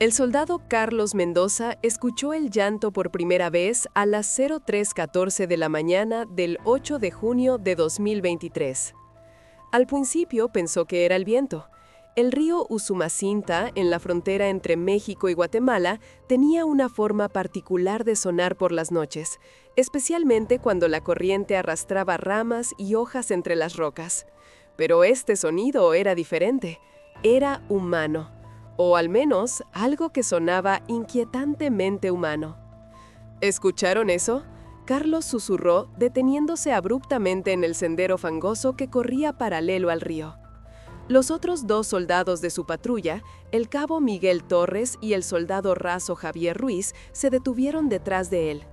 El soldado Carlos Mendoza escuchó el llanto por primera vez a las 03:14 de la mañana del 8 de junio de 2023. Al principio pensó que era el viento. El río Usumacinta, en la frontera entre México y Guatemala, tenía una forma particular de sonar por las noches, especialmente cuando la corriente arrastraba ramas y hojas entre las rocas. Pero este sonido era diferente. Era humano. O al menos algo que sonaba inquietantemente humano. ¿Escucharon eso? Carlos susurró, deteniéndose abruptamente en el sendero fangoso que corría paralelo al río. Los otros dos soldados de su patrulla, el cabo Miguel Torres y el soldado raso Javier Ruiz, se detuvieron detrás de él.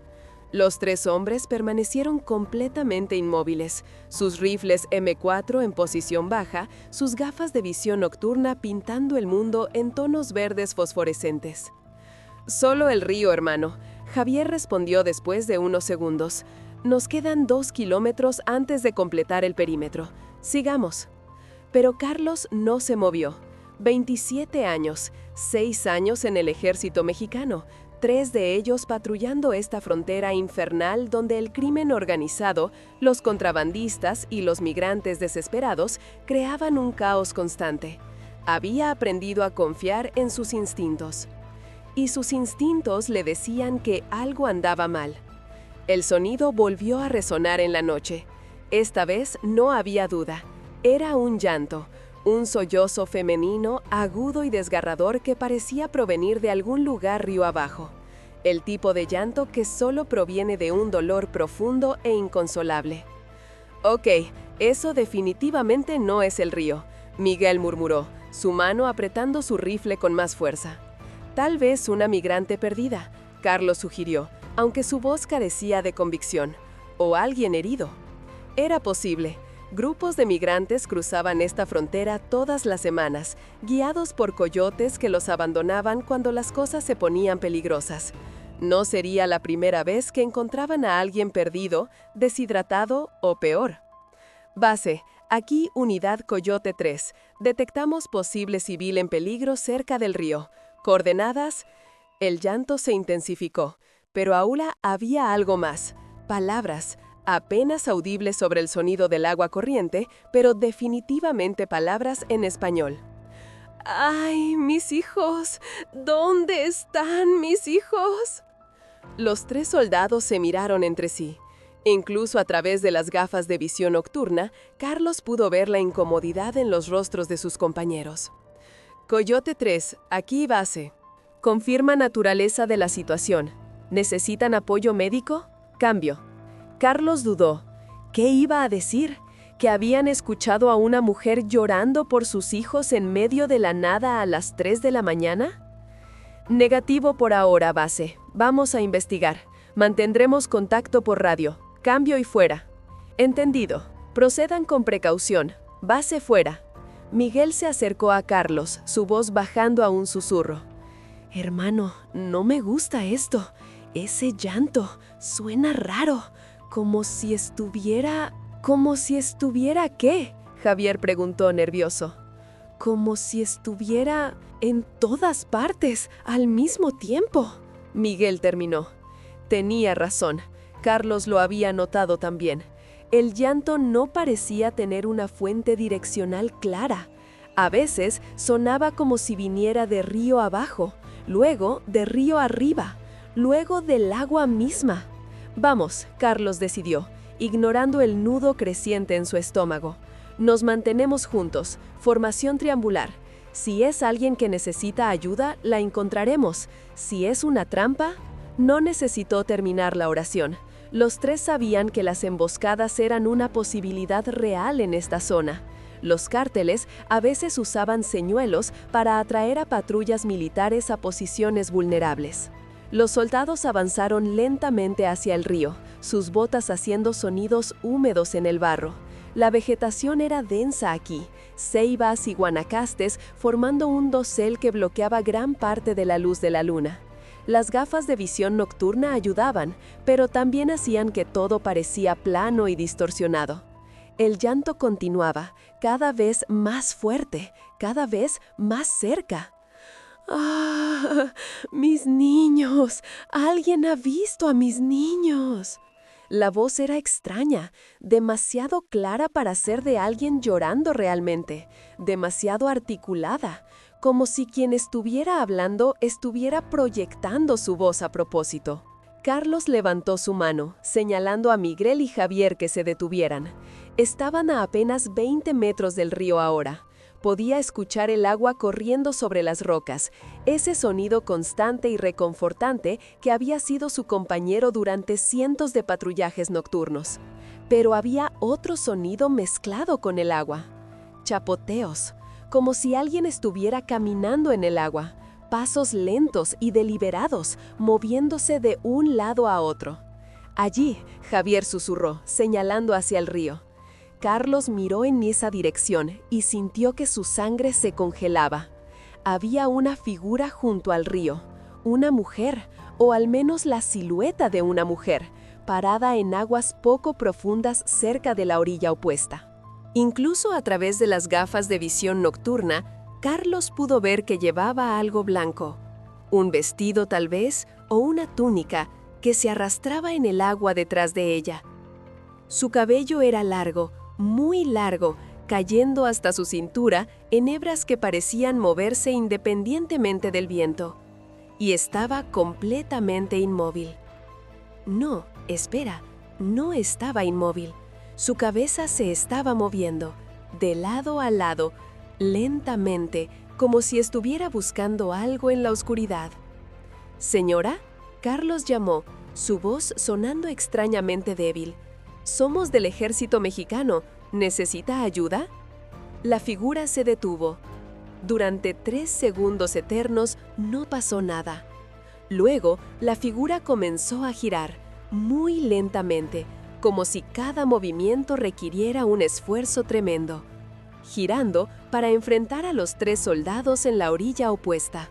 Los tres hombres permanecieron completamente inmóviles, sus rifles M4 en posición baja, sus gafas de visión nocturna pintando el mundo en tonos verdes fosforescentes. «Solo el río, hermano», Javier respondió después de unos segundos. «Nos quedan 2 kilómetros antes de completar el perímetro. Sigamos». Pero Carlos no se movió. 27 años, 6 años en el ejército mexicano, 3 de ellos patrullando esta frontera infernal donde el crimen organizado, los contrabandistas y los migrantes desesperados creaban un caos constante. Había aprendido a confiar en sus instintos. Y sus instintos le decían que algo andaba mal. El sonido volvió a resonar en la noche. Esta vez no había duda. Era un llanto, un sollozo femenino agudo y desgarrador que parecía provenir de algún lugar río abajo. El tipo de llanto que solo proviene de un dolor profundo e inconsolable. «Ok, eso definitivamente no es el río», Miguel murmuró, su mano apretando su rifle con más fuerza. «Tal vez una migrante perdida», Carlos sugirió, aunque su voz carecía de convicción. «O alguien herido». Era posible. Grupos de migrantes cruzaban esta frontera todas las semanas, guiados por coyotes que los abandonaban cuando las cosas se ponían peligrosas. No sería la primera vez que encontraban a alguien perdido, deshidratado o peor. «Base, aquí Unidad Coyote 3. Detectamos posible civil en peligro cerca del río. Coordenadas». El llanto se intensificó, pero ahora había algo más. Palabras. Apenas audibles sobre el sonido del agua corriente, pero definitivamente palabras en español. «¡Ay, mis hijos! ¿Dónde están mis hijos?» Los tres soldados se miraron entre sí. Incluso a través de las gafas de visión nocturna, Carlos pudo ver la incomodidad en los rostros de sus compañeros. «Coyote 3, aquí base. Confirma naturaleza de la situación. ¿Necesitan apoyo médico? Cambio». Carlos dudó. ¿Qué iba a decir? ¿Que habían escuchado a una mujer llorando por sus hijos en medio de la nada a las 3 de la mañana? «Negativo por ahora, base. Vamos a investigar. Mantendremos contacto por radio. Cambio y fuera». «Entendido. Procedan con precaución. Base fuera». Miguel se acercó a Carlos, su voz bajando a un susurro. «Hermano, no me gusta esto. Ese llanto suena raro. Como si estuviera... ¿Qué?», Javier preguntó nervioso. «Como si estuviera en todas partes al mismo tiempo», Miguel terminó. Tenía razón. Carlos lo había notado también. El llanto no parecía tener una fuente direccional clara. A veces sonaba como si viniera de río abajo, luego de río arriba, luego del agua misma. «Vamos», Carlos decidió, ignorando el nudo creciente en su estómago. «Nos mantenemos juntos, formación triangular. Si es alguien que necesita ayuda, la encontraremos. Si es una trampa...». No necesitó terminar la oración. Los tres sabían que las emboscadas eran una posibilidad real en esta zona. Los cárteles a veces usaban señuelos para atraer a patrullas militares a posiciones vulnerables. Los soldados avanzaron lentamente hacia el río, sus botas haciendo sonidos húmedos en el barro. La vegetación era densa aquí, ceibas y guanacastes formando un dosel que bloqueaba gran parte de la luz de la luna. Las gafas de visión nocturna ayudaban, pero también hacían que todo parecía plano y distorsionado. El llanto continuaba, cada vez más fuerte, cada vez más cerca. ¡Ah! ¡Mis niños! ¡Alguien ha visto a mis niños! La voz era extraña, demasiado clara para ser de alguien llorando realmente, demasiado articulada, como si quien estuviera hablando estuviera proyectando su voz a propósito. Carlos levantó su mano, señalando a Miguel y Javier que se detuvieran. Estaban a apenas 20 metros del río ahora. Podía escuchar el agua corriendo sobre las rocas, ese sonido constante y reconfortante que había sido su compañero durante cientos de patrullajes nocturnos. Pero había otro sonido mezclado con el agua. Chapoteos, como si alguien estuviera caminando en el agua, pasos lentos y deliberados, moviéndose de un lado a otro. Allí, Javier susurró, señalando hacia el río. Carlos miró en esa dirección y sintió que su sangre se congelaba. Había una figura junto al río, una mujer, o al menos la silueta de una mujer, parada en aguas poco profundas cerca de la orilla opuesta. Incluso a través de las gafas de visión nocturna, Carlos pudo ver que llevaba algo blanco, un vestido tal vez, o una túnica que se arrastraba en el agua detrás de ella. Su cabello era largo, muy largo, cayendo hasta su cintura en hebras que parecían moverse independientemente del viento. Y estaba completamente inmóvil. No, espera, no estaba inmóvil. Su cabeza se estaba moviendo, de lado a lado, lentamente, como si estuviera buscando algo en la oscuridad. «Señora», Carlos llamó, su voz sonando extrañamente débil. «Somos del ejército mexicano. ¿Necesita ayuda?» La figura se detuvo. Durante 3 segundos eternos no pasó nada. Luego, la figura comenzó a girar, muy lentamente, como si cada movimiento requiriera un esfuerzo tremendo, girando para enfrentar a los 3 soldados en la orilla opuesta.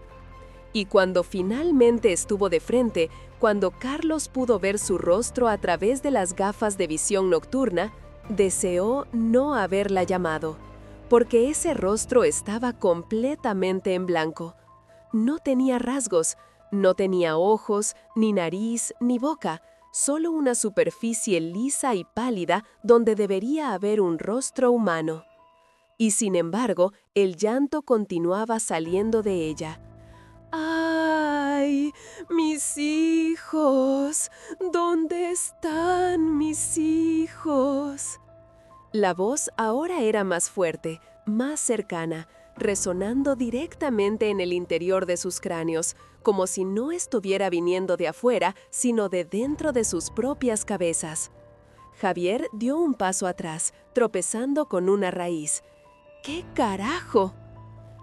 Y cuando finalmente estuvo de frente, cuando Carlos pudo ver su rostro a través de las gafas de visión nocturna, deseó no haberla llamado, porque ese rostro estaba completamente en blanco. No tenía rasgos, no tenía ojos, ni nariz, ni boca, solo una superficie lisa y pálida donde debería haber un rostro humano. Y sin embargo, el llanto continuaba saliendo de ella. ¡Ay, mis hijos! ¿Dónde están mis hijos? La voz ahora era más fuerte, más cercana, resonando directamente en el interior de sus cráneos, como si no estuviera viniendo de afuera, sino de dentro de sus propias cabezas. Javier dio un paso atrás, tropezando con una raíz. ¿Qué carajo?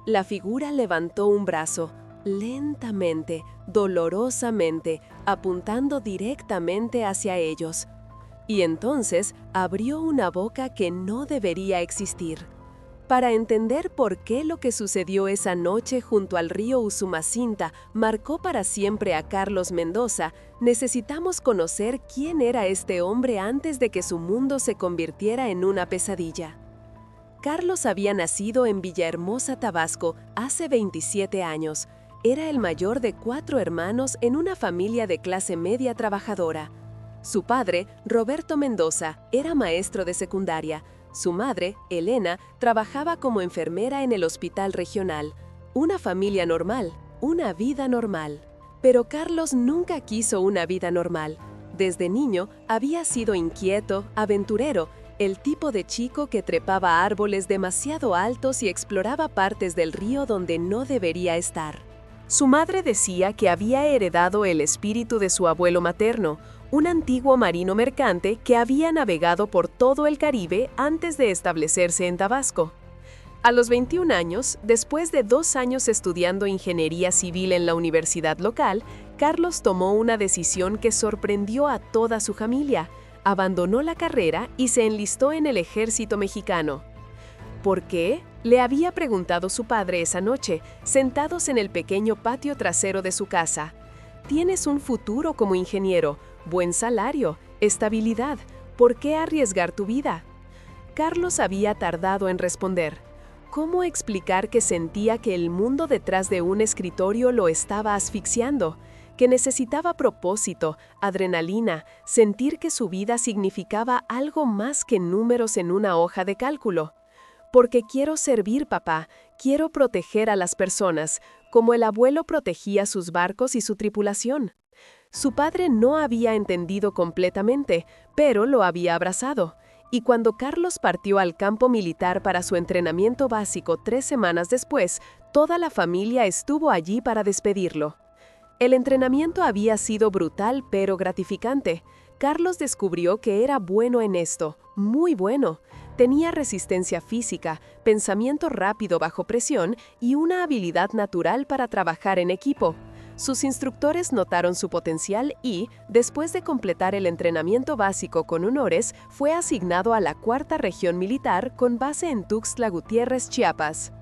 La figura levantó un brazo, lentamente, dolorosamente, apuntando directamente hacia ellos. Y entonces abrió una boca que no debería existir. Para entender por qué lo que sucedió esa noche junto al río Usumacinta marcó para siempre a Carlos Mendoza, necesitamos conocer quién era este hombre antes de que su mundo se convirtiera en una pesadilla. Carlos había nacido en Villahermosa, Tabasco, hace 27 años. Era el mayor de 4 hermanos en una familia de clase media trabajadora. Su padre, Roberto Mendoza, era maestro de secundaria. Su madre, Elena, trabajaba como enfermera en el hospital regional. Una familia normal, una vida normal. Pero Carlos nunca quiso una vida normal. Desde niño había sido inquieto, aventurero, el tipo de chico que trepaba árboles demasiado altos y exploraba partes del río donde no debería estar. Su madre decía que había heredado el espíritu de su abuelo materno, un antiguo marino mercante que había navegado por todo el Caribe antes de establecerse en Tabasco. A los 21 años, después de 2 años estudiando ingeniería civil en la universidad local, Carlos tomó una decisión que sorprendió a toda su familia. Abandonó la carrera y se enlistó en el ejército mexicano. ¿Por qué?, le había preguntado su padre esa noche, sentados en el pequeño patio trasero de su casa. Tienes un futuro como ingeniero, buen salario, estabilidad. ¿Por qué arriesgar tu vida? Carlos había tardado en responder. ¿Cómo explicar que sentía que el mundo detrás de un escritorio lo estaba asfixiando? Que necesitaba propósito, adrenalina, sentir que su vida significaba algo más que números en una hoja de cálculo. Porque quiero servir, papá, quiero proteger a las personas, como el abuelo protegía sus barcos y su tripulación. Su padre no había entendido completamente, pero lo había abrazado. Y cuando Carlos partió al campo militar para su entrenamiento básico 3 semanas después, toda la familia estuvo allí para despedirlo. El entrenamiento había sido brutal pero gratificante. Carlos descubrió que era bueno en esto, muy bueno. Tenía resistencia física, pensamiento rápido bajo presión y una habilidad natural para trabajar en equipo. Sus instructores notaron su potencial y, después de completar el entrenamiento básico con honores, fue asignado a la 4ª Región Militar con base en Tuxtla Gutiérrez, Chiapas.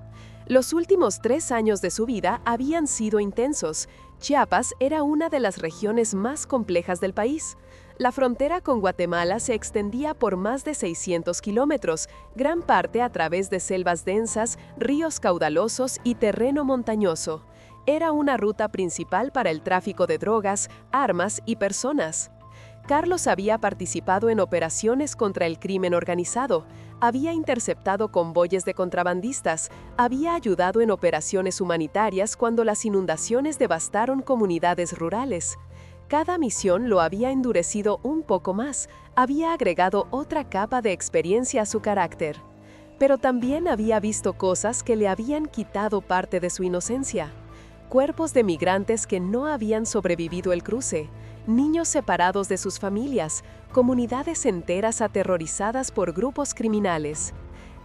Los últimos 3 años de su vida habían sido intensos. Chiapas era una de las regiones más complejas del país. La frontera con Guatemala se extendía por más de 600 kilómetros, gran parte a través de selvas densas, ríos caudalosos y terreno montañoso. Era una ruta principal para el tráfico de drogas, armas y personas. Carlos había participado en operaciones contra el crimen organizado, había interceptado convoyes de contrabandistas, había ayudado en operaciones humanitarias cuando las inundaciones devastaron comunidades rurales. Cada misión lo había endurecido un poco más, había agregado otra capa de experiencia a su carácter. Pero también había visto cosas que le habían quitado parte de su inocencia. Cuerpos de migrantes que no habían sobrevivido el cruce, niños separados de sus familias, comunidades enteras aterrorizadas por grupos criminales.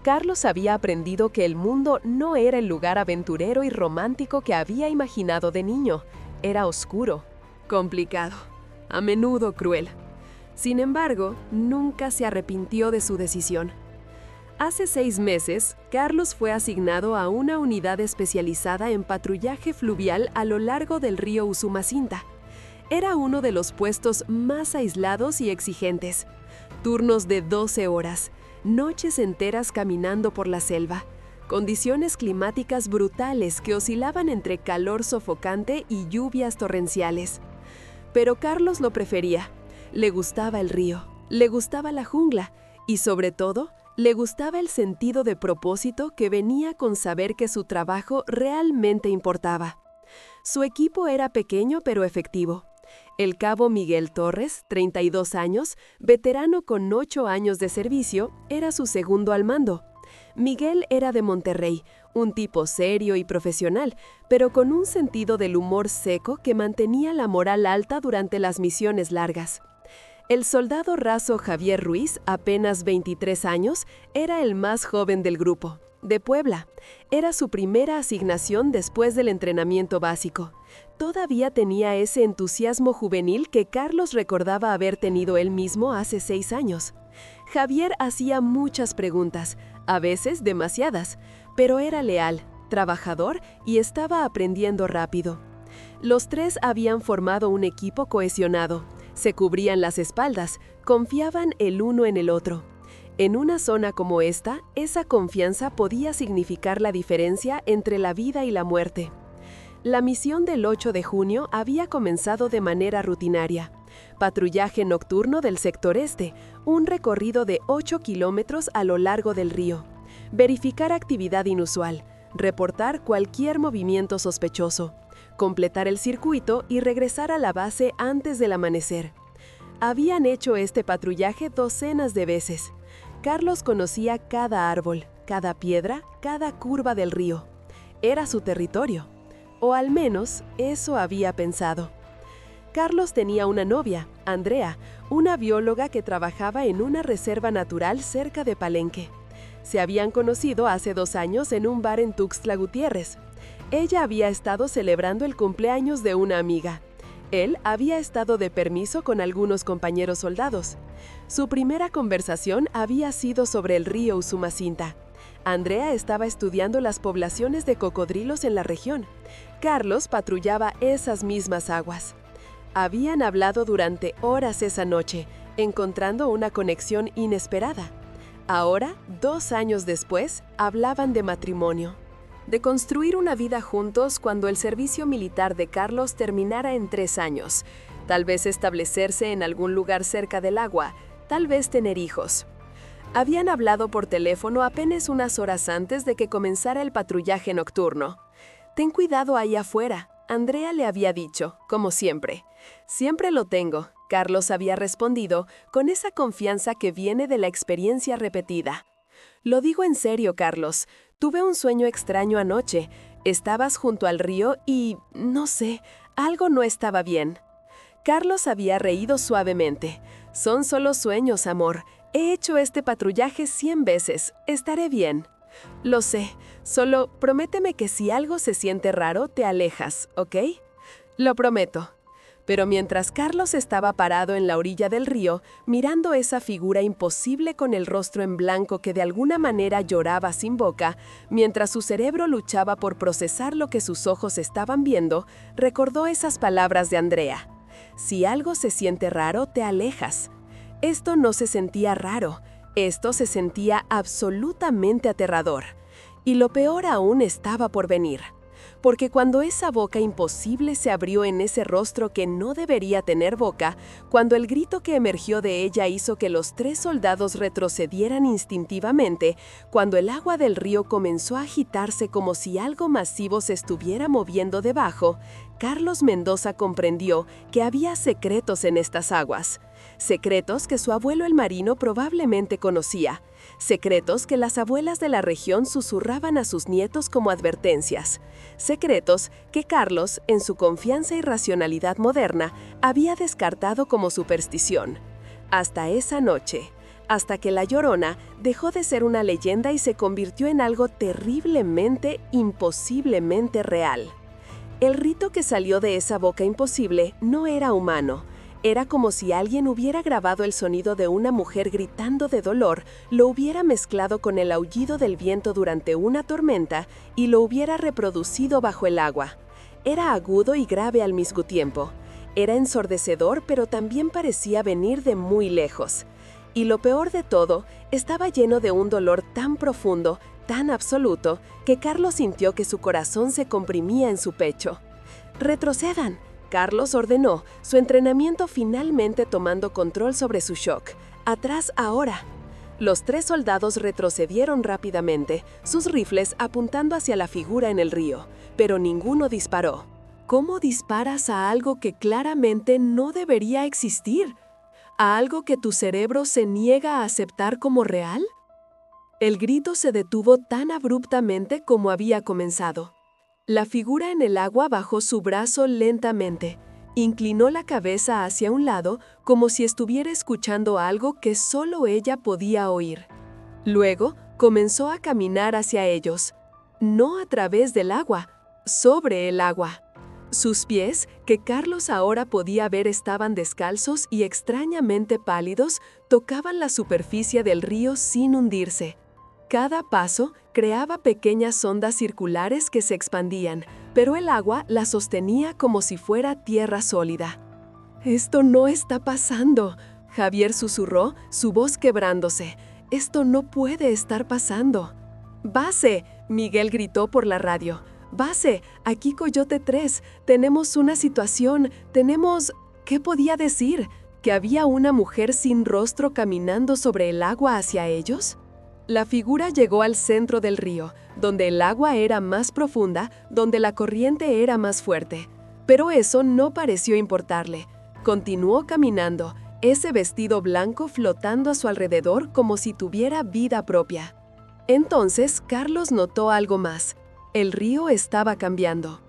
Carlos había aprendido que el mundo no era el lugar aventurero y romántico que había imaginado de niño, era oscuro, complicado, a menudo cruel. Sin embargo, nunca se arrepintió de su decisión. Hace 6 meses, Carlos fue asignado a una unidad especializada en patrullaje fluvial a lo largo del río Usumacinta. Era uno de los puestos más aislados y exigentes. Turnos de 12 horas, noches enteras caminando por la selva, condiciones climáticas brutales que oscilaban entre calor sofocante y lluvias torrenciales. Pero Carlos lo prefería. Le gustaba el río, le gustaba la jungla y, sobre todo, le gustaba el sentido de propósito que venía con saber que su trabajo realmente importaba. Su equipo era pequeño pero efectivo. El cabo Miguel Torres, 32 años, veterano con 8 años de servicio, era su segundo al mando. Miguel era de Monterrey, un tipo serio y profesional, pero con un sentido del humor seco que mantenía la moral alta durante las misiones largas. El soldado raso Javier Ruiz, apenas 23 años, era el más joven del grupo, de Puebla. Era su primera asignación después del entrenamiento básico. Todavía tenía ese entusiasmo juvenil que Carlos recordaba haber tenido él mismo hace 6 años. Javier hacía muchas preguntas, a veces demasiadas, pero era leal, trabajador y estaba aprendiendo rápido. Los 3 habían formado un equipo cohesionado. Se cubrían las espaldas, confiaban el uno en el otro. En una zona como esta, esa confianza podía significar la diferencia entre la vida y la muerte. La misión del 8 de junio había comenzado de manera rutinaria. Patrullaje nocturno del sector este, un recorrido de 8 kilómetros a lo largo del río. Verificar actividad inusual, reportar cualquier movimiento sospechoso, completar el circuito y regresar a la base antes del amanecer. Habían hecho este patrullaje docenas de veces. Carlos conocía cada árbol, cada piedra, cada curva del río. Era su territorio. O al menos, eso había pensado. Carlos tenía una novia, Andrea, una bióloga que trabajaba en una reserva natural cerca de Palenque. Se habían conocido hace 2 años en un bar en Tuxtla Gutiérrez. Ella había estado celebrando el cumpleaños de una amiga. Él había estado de permiso con algunos compañeros soldados. Su primera conversación había sido sobre el río Usumacinta. Andrea estaba estudiando las poblaciones de cocodrilos en la región. Carlos patrullaba esas mismas aguas. Habían hablado durante horas esa noche, encontrando una conexión inesperada. Ahora, 2 años después, hablaban de matrimonio, de construir una vida juntos cuando el servicio militar de Carlos terminara en 3 años, tal vez establecerse en algún lugar cerca del agua, tal vez tener hijos. Habían hablado por teléfono apenas unas horas antes de que comenzara el patrullaje nocturno. «Ten cuidado ahí afuera», Andrea le había dicho, como siempre. «Siempre lo tengo», Carlos había respondido con esa confianza que viene de la experiencia repetida. «Lo digo en serio, Carlos. Tuve un sueño extraño anoche. Estabas junto al río y, no sé, algo no estaba bien». Carlos había reído suavemente. «Son solo sueños, amor. He hecho este patrullaje 100 veces. Estaré bien». «Lo sé. Solo prométeme que si algo se siente raro, te alejas, ¿ok?» «Lo prometo». Pero mientras Carlos estaba parado en la orilla del río, mirando esa figura imposible con el rostro en blanco que de alguna manera lloraba sin boca, mientras su cerebro luchaba por procesar lo que sus ojos estaban viendo, recordó esas palabras de Andrea. «Si algo se siente raro, te alejas». Esto no se sentía raro, esto se sentía absolutamente aterrador. Y lo peor aún estaba por venir. Porque cuando esa boca imposible se abrió en ese rostro que no debería tener boca, cuando el grito que emergió de ella hizo que los 3 soldados retrocedieran instintivamente, cuando el agua del río comenzó a agitarse como si algo masivo se estuviera moviendo debajo, Carlos Mendoza comprendió que había secretos en estas aguas. Secretos que su abuelo el marino probablemente conocía. Secretos que las abuelas de la región susurraban a sus nietos como advertencias. Secretos que Carlos, en su confianza y racionalidad moderna, había descartado como superstición. Hasta esa noche, hasta que La Llorona dejó de ser una leyenda y se convirtió en algo terriblemente, imposiblemente real. El rito que salió de esa boca imposible no era humano. Era como si alguien hubiera grabado el sonido de una mujer gritando de dolor, lo hubiera mezclado con el aullido del viento durante una tormenta y lo hubiera reproducido bajo el agua. Era agudo y grave al mismo tiempo. Era ensordecedor, pero también parecía venir de muy lejos. Y lo peor de todo, estaba lleno de un dolor tan profundo, tan absoluto, que Carlos sintió que su corazón se comprimía en su pecho. «Retrocedan», Carlos ordenó, su entrenamiento finalmente tomando control sobre su shock. «Atrás ahora». Los 3 soldados retrocedieron rápidamente, sus rifles apuntando hacia la figura en el río, pero ninguno disparó. ¿Cómo disparas a algo que claramente no debería existir? ¿A algo que tu cerebro se niega a aceptar como real? El grito se detuvo tan abruptamente como había comenzado. La figura en el agua bajó su brazo lentamente, inclinó la cabeza hacia un lado como si estuviera escuchando algo que solo ella podía oír. Luego comenzó a caminar hacia ellos, no a través del agua, sobre el agua. Sus pies, que Carlos ahora podía ver estaban descalzos y extrañamente pálidos, tocaban la superficie del río sin hundirse. Cada paso creaba pequeñas ondas circulares que se expandían, pero el agua la sostenía como si fuera tierra sólida. «Esto no está pasando», Javier susurró, su voz quebrándose. «Esto no puede estar pasando». «Base», Miguel gritó por la radio. «Base, aquí Coyote 3, tenemos una situación, tenemos...» ¿Qué podía decir? ¿Que había una mujer sin rostro caminando sobre el agua hacia ellos? La figura llegó al centro del río, donde el agua era más profunda, donde la corriente era más fuerte. Pero eso no pareció importarle. Continuó caminando, ese vestido blanco flotando a su alrededor como si tuviera vida propia. Entonces Carlos notó algo más. El río estaba cambiando.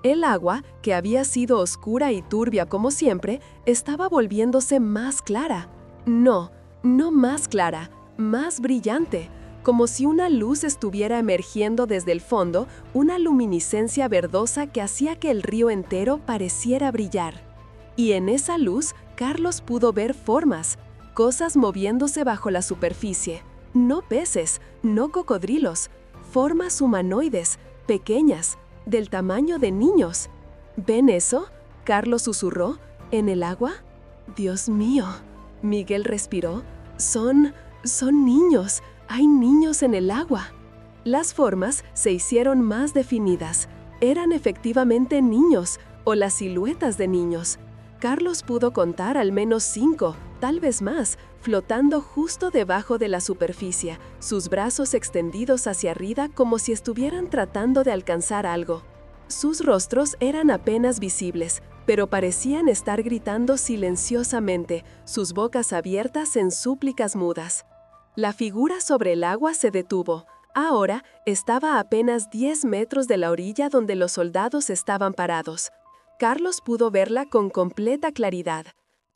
El agua, que había sido oscura y turbia como siempre, estaba volviéndose más clara. No más clara, más brillante, como si una luz estuviera emergiendo desde el fondo, una luminiscencia verdosa que hacía que el río entero pareciera brillar. Y en esa luz, Carlos pudo ver formas, cosas moviéndose bajo la superficie. No peces, no cocodrilos, formas humanoides, pequeñas, del tamaño de niños. ¿Ven eso?, Carlos susurró. ¿En el agua? Dios mío. Miguel respiró. Son Son niños. Hay niños en el agua. Las formas se hicieron más definidas. Eran efectivamente niños, o las siluetas de niños. Carlos pudo contar al menos 5, tal vez más, flotando justo debajo de la superficie, sus brazos extendidos hacia arriba como si estuvieran tratando de alcanzar algo. Sus rostros eran apenas visibles, pero parecían estar gritando silenciosamente, sus bocas abiertas en súplicas mudas. La figura sobre el agua se detuvo. Ahora estaba a apenas 10 metros de la orilla donde los soldados estaban parados. Carlos pudo verla con completa claridad.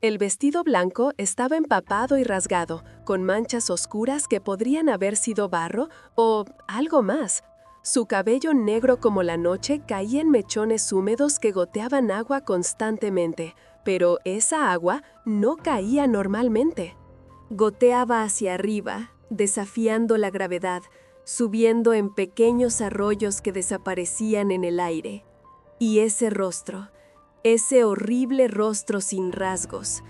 El vestido blanco estaba empapado y rasgado, con manchas oscuras que podrían haber sido barro o algo más. Su cabello negro como la noche caía en mechones húmedos que goteaban agua constantemente, pero esa agua no caía normalmente. Goteaba hacia arriba, desafiando la gravedad, subiendo en pequeños arroyos que desaparecían en el aire. Y ese rostro, ese horrible rostro sin rasgos.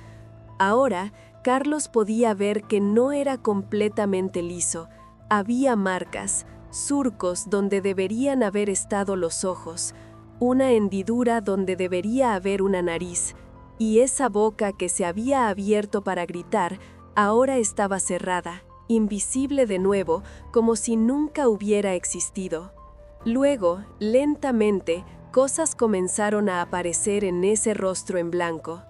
Ahora, Carlos podía ver que no era completamente liso. Había marcas, surcos donde deberían haber estado los ojos, una hendidura donde debería haber una nariz, y esa boca que se había abierto para gritar, ahora estaba cerrada, invisible de nuevo, como si nunca hubiera existido. Luego, lentamente, cosas comenzaron a aparecer en ese rostro en blanco.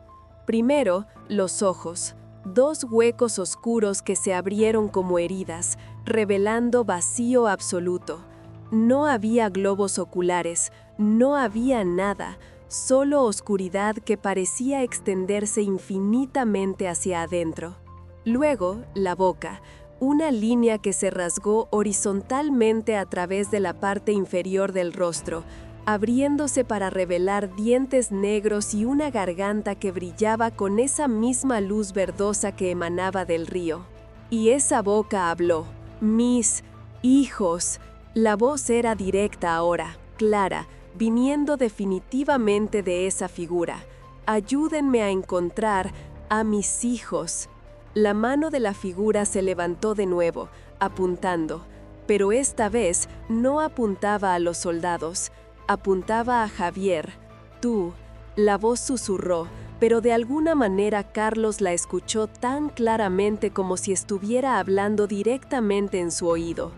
Primero, los ojos, 2 huecos oscuros que se abrieron como heridas, revelando vacío absoluto. No había globos oculares, no había nada, solo oscuridad que parecía extenderse infinitamente hacia adentro. Luego, la boca, una línea que se rasgó horizontalmente a través de la parte inferior del rostro, abriéndose para revelar dientes negros y una garganta que brillaba con esa misma luz verdosa que emanaba del río. Y esa boca habló: «Mis hijos». La voz era directa ahora, clara, viniendo definitivamente de esa figura. «Ayúdenme a encontrar a mis hijos». La mano de la figura se levantó de nuevo, apuntando, pero esta vez no apuntaba a los soldados. Apuntaba a Javier. «Tú». La voz susurró, pero de alguna manera Carlos la escuchó tan claramente como si estuviera hablando directamente en su oído.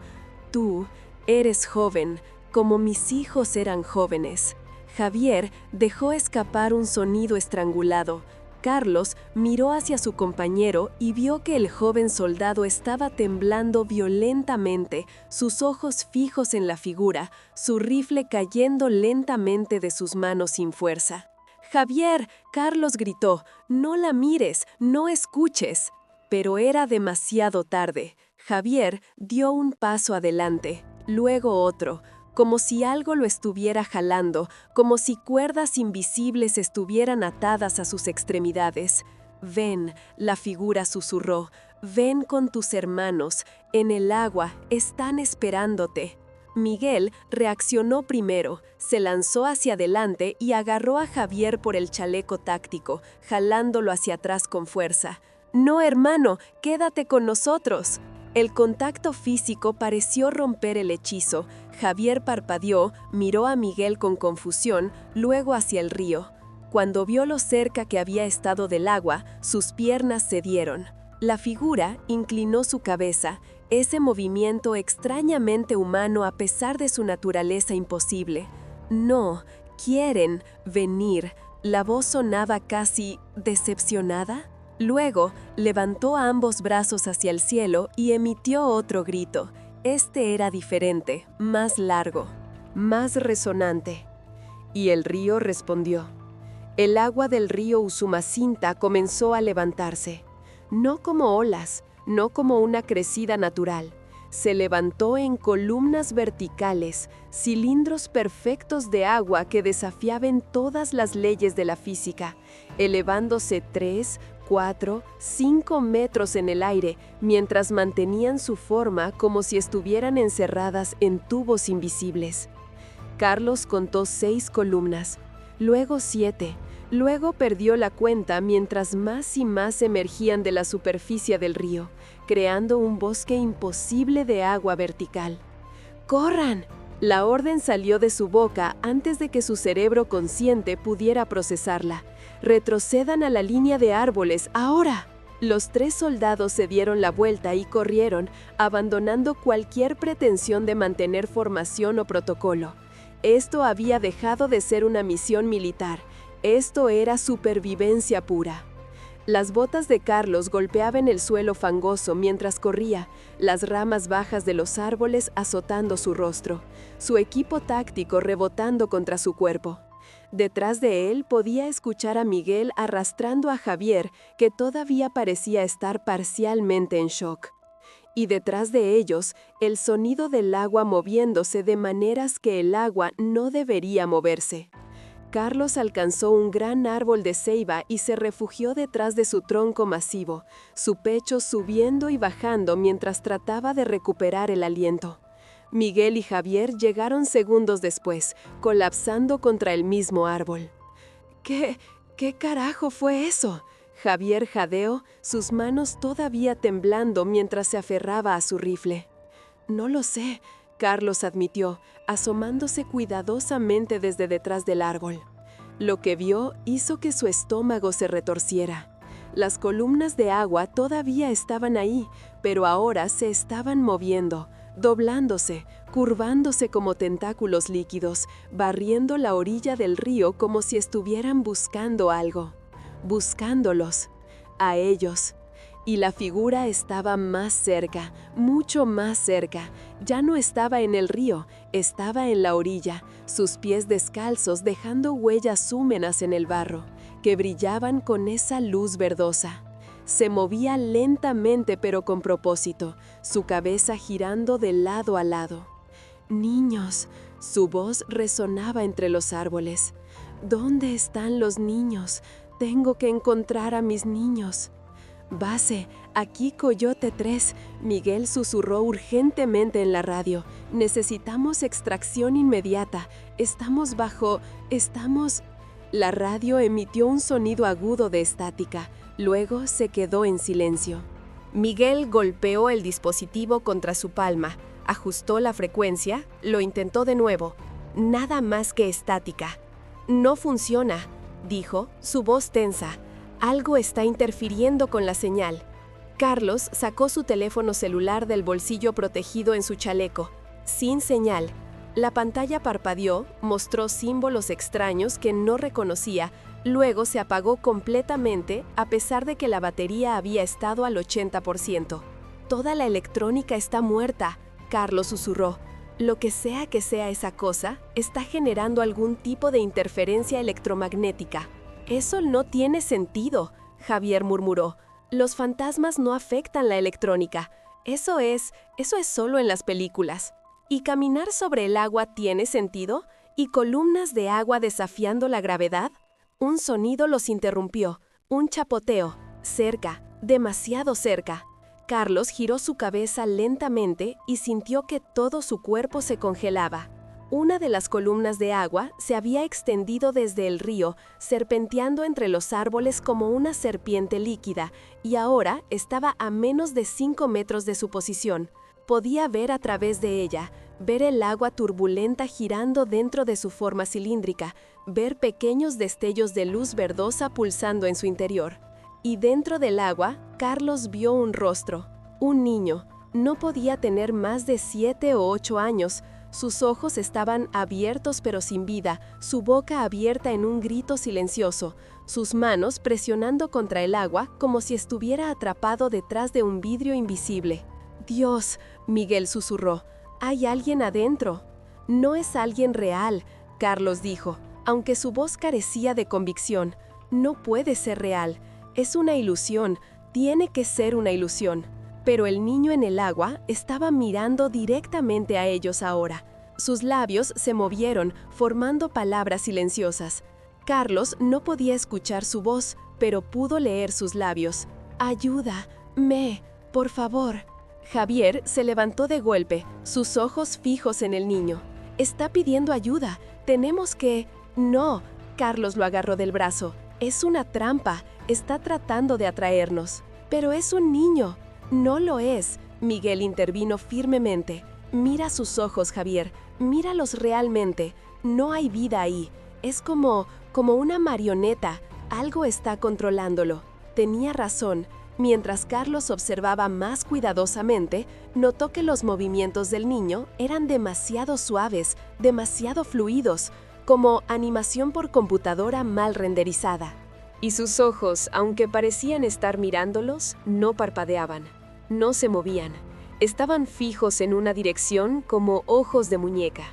«Tú eres joven, como mis hijos eran jóvenes». Javier dejó escapar un sonido estrangulado. Carlos miró hacia su compañero y vio que el joven soldado estaba temblando violentamente, sus ojos fijos en la figura, su rifle cayendo lentamente de sus manos sin fuerza. «Javier», Carlos gritó, «no la mires, no escuches». Pero era demasiado tarde. Javier dio un paso adelante, luego otro, como si algo lo estuviera jalando, como si cuerdas invisibles estuvieran atadas a sus extremidades. «Ven», la figura susurró, «ven con tus hermanos, en el agua, están esperándote». Miguel reaccionó primero, se lanzó hacia adelante y agarró a Javier por el chaleco táctico, jalándolo hacia atrás con fuerza. «No, hermano, quédate con nosotros». El contacto físico pareció romper el hechizo. Javier parpadeó, miró a Miguel con confusión, luego hacia el río. Cuando vio lo cerca que había estado del agua, sus piernas cedieron. La figura inclinó su cabeza, ese movimiento extrañamente humano a pesar de su naturaleza imposible. «No, quieren venir». La voz sonaba casi decepcionada. Luego, levantó ambos brazos hacia el cielo y emitió otro grito. Este era diferente, más largo, más resonante. Y el río respondió. El agua del río Usumacinta comenzó a levantarse. No como olas, no como una crecida natural. Se levantó en columnas verticales, cilindros perfectos de agua que desafiaban todas las leyes de la física, elevándose 3, 4, 5 metros en el aire, mientras mantenían su forma como si estuvieran encerradas en tubos invisibles. Carlos contó 6 columnas, luego 7, Luego perdió la cuenta mientras más y más emergían de la superficie del río, creando un bosque imposible de agua vertical. ¡Corran! La orden salió de su boca antes de que su cerebro consciente pudiera procesarla. ¡Retrocedan a la línea de árboles, ahora! Los 3 soldados se dieron la vuelta y corrieron, abandonando cualquier pretensión de mantener formación o protocolo. Esto había dejado de ser una misión militar. Esto era supervivencia pura. Las botas de Carlos golpeaban el suelo fangoso mientras corría, las ramas bajas de los árboles azotando su rostro, su equipo táctico rebotando contra su cuerpo. Detrás de él podía escuchar a Miguel arrastrando a Javier, que todavía parecía estar parcialmente en shock. Y detrás de ellos, el sonido del agua moviéndose de maneras que el agua no debería moverse. Carlos alcanzó un gran árbol de ceiba y se refugió detrás de su tronco masivo, su pecho subiendo y bajando mientras trataba de recuperar el aliento. Miguel y Javier llegaron segundos después, colapsando contra el mismo árbol. ¿Qué carajo fue eso? Javier jadeó, sus manos todavía temblando mientras se aferraba a su rifle. No lo sé, Carlos admitió, asomándose cuidadosamente desde detrás del árbol. Lo que vio hizo que su estómago se retorciera. Las columnas de agua todavía estaban ahí, pero ahora se estaban moviendo, doblándose, curvándose como tentáculos líquidos, barriendo la orilla del río como si estuvieran buscando algo. Buscándolos, a ellos. Y la figura estaba más cerca, mucho más cerca. Ya no estaba en el río, estaba en la orilla, sus pies descalzos dejando huellas húmedas en el barro, que brillaban con esa luz verdosa. Se movía lentamente pero con propósito, su cabeza girando de lado a lado. «Niños», su voz resonaba entre los árboles. «¿Dónde están los niños? Tengo que encontrar a mis niños». «Base, aquí Coyote 3», Miguel susurró urgentemente en la radio. «Necesitamos extracción inmediata. Estamos...». La radio emitió un sonido agudo de estática. Luego se quedó en silencio. Miguel golpeó el dispositivo contra su palma, ajustó la frecuencia, lo intentó de nuevo. Nada más que estática. «No funciona», dijo, su voz tensa. «Algo está interfiriendo con la señal». Carlos sacó su teléfono celular del bolsillo protegido en su chaleco. Sin señal. La pantalla parpadeó, mostró símbolos extraños que no reconocía, luego se apagó completamente a pesar de que la batería había estado al 80%. «Toda la electrónica está muerta», Carlos susurró. «Lo que sea esa cosa, está generando algún tipo de interferencia electromagnética». «Eso no tiene sentido», Javier murmuró. «Los fantasmas no afectan la electrónica. Eso es solo en las películas». «¿Y caminar sobre el agua tiene sentido? ¿Y columnas de agua desafiando la gravedad?» Un sonido los interrumpió, un chapoteo, cerca, demasiado cerca. Carlos giró su cabeza lentamente y sintió que todo su cuerpo se congelaba. Una de las columnas de agua se había extendido desde el río, serpenteando entre los árboles como una serpiente líquida, y ahora estaba a menos de 5 metros de su posición. Podía ver a través de ella, ver el agua turbulenta girando dentro de su forma cilíndrica, ver pequeños destellos de luz verdosa pulsando en su interior. Y dentro del agua, Carlos vio un rostro, un niño. No podía tener más de 7 o 8 años. Sus ojos estaban abiertos pero sin vida, su boca abierta en un grito silencioso, sus manos presionando contra el agua como si estuviera atrapado detrás de un vidrio invisible. «Dios», Miguel susurró, «hay alguien adentro». «No es alguien real», Carlos dijo, aunque su voz carecía de convicción. «No puede ser real. Es una ilusión. Tiene que ser una ilusión». Pero el niño en el agua estaba mirando directamente a ellos ahora. Sus labios se movieron, formando palabras silenciosas. Carlos no podía escuchar su voz, pero pudo leer sus labios. «Ayúdame, por favor». Javier se levantó de golpe, sus ojos fijos en el niño. «Está pidiendo ayuda. Tenemos que...». «No», Carlos lo agarró del brazo. Es una trampa, está tratando de atraernos. Pero es un niño. No lo es. Miguel intervino firmemente. Mira sus ojos, Javier. Míralos realmente. No hay vida ahí. Es como una marioneta. Algo está controlándolo. Tenía razón. Mientras Carlos observaba más cuidadosamente, notó que los movimientos del niño eran demasiado suaves, demasiado fluidos, como animación por computadora mal renderizada. Y sus ojos, aunque parecían estar mirándolos, no parpadeaban, no se movían. Estaban fijos en una dirección como ojos de muñeca.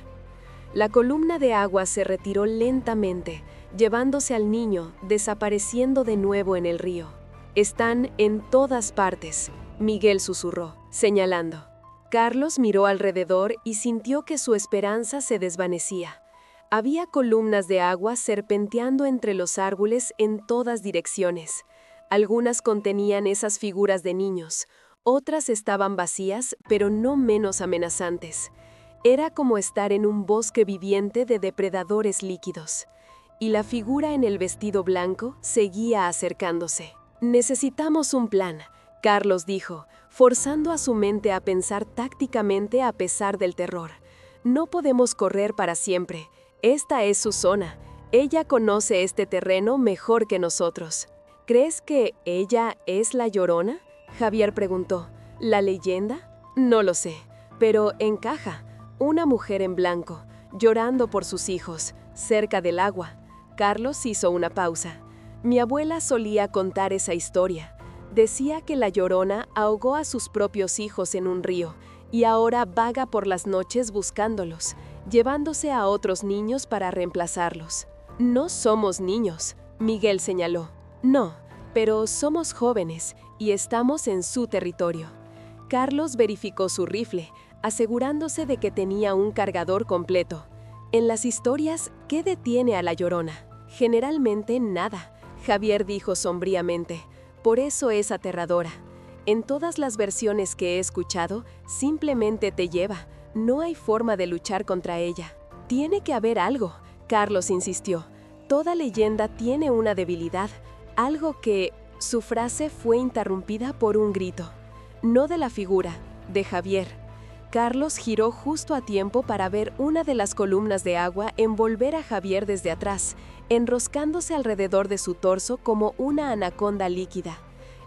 La columna de agua se retiró lentamente, llevándose al niño, desapareciendo de nuevo en el río. «Están en todas partes», Miguel susurró, señalando. Carlos miró alrededor y sintió que su esperanza se desvanecía. Había columnas de agua serpenteando entre los árboles en todas direcciones. Algunas contenían esas figuras de niños, otras estaban vacías, pero no menos amenazantes. Era como estar en un bosque viviente de depredadores líquidos. Y la figura en el vestido blanco seguía acercándose. «Necesitamos un plan», Carlos dijo, forzando a su mente a pensar tácticamente a pesar del terror. «No podemos correr para siempre. Esta es su zona. Ella conoce este terreno mejor que nosotros». «¿Crees que ella es la Llorona?», Javier preguntó. «¿La leyenda? No lo sé, pero encaja. Una mujer en blanco, llorando por sus hijos, cerca del agua». Carlos hizo una pausa. «Mi abuela solía contar esa historia. Decía que la Llorona ahogó a sus propios hijos en un río y ahora vaga por las noches buscándolos, llevándose a otros niños para reemplazarlos». «No somos niños», Miguel señaló. «No, pero somos jóvenes y estamos en su territorio». Carlos verificó su rifle, asegurándose de que tenía un cargador completo. En las historias, ¿qué detiene a la Llorona? Generalmente nada, Javier dijo sombríamente. Por eso es aterradora. En todas las versiones que he escuchado, simplemente te lleva. No hay forma de luchar contra ella. Tiene que haber algo, Carlos insistió. Toda leyenda tiene una debilidad, algo que... Su frase fue interrumpida por un grito. No de la figura, de Javier. Carlos giró justo a tiempo para ver una de las columnas de agua envolver a Javier desde atrás, enroscándose alrededor de su torso como una anaconda líquida.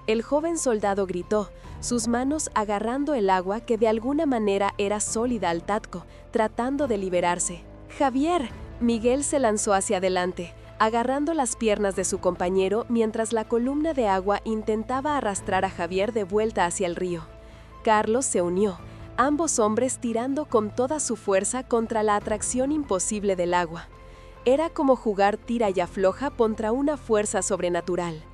El joven soldado gritó, sus manos agarrando el agua que de alguna manera era sólida al tacto, tratando de liberarse. «¡Javier!», Miguel se lanzó hacia adelante, agarrando las piernas de su compañero mientras la columna de agua intentaba arrastrar a Javier de vuelta hacia el río. Carlos se unió, ambos hombres tirando con toda su fuerza contra la atracción imposible del agua. Era como jugar tira y afloja contra una fuerza sobrenatural.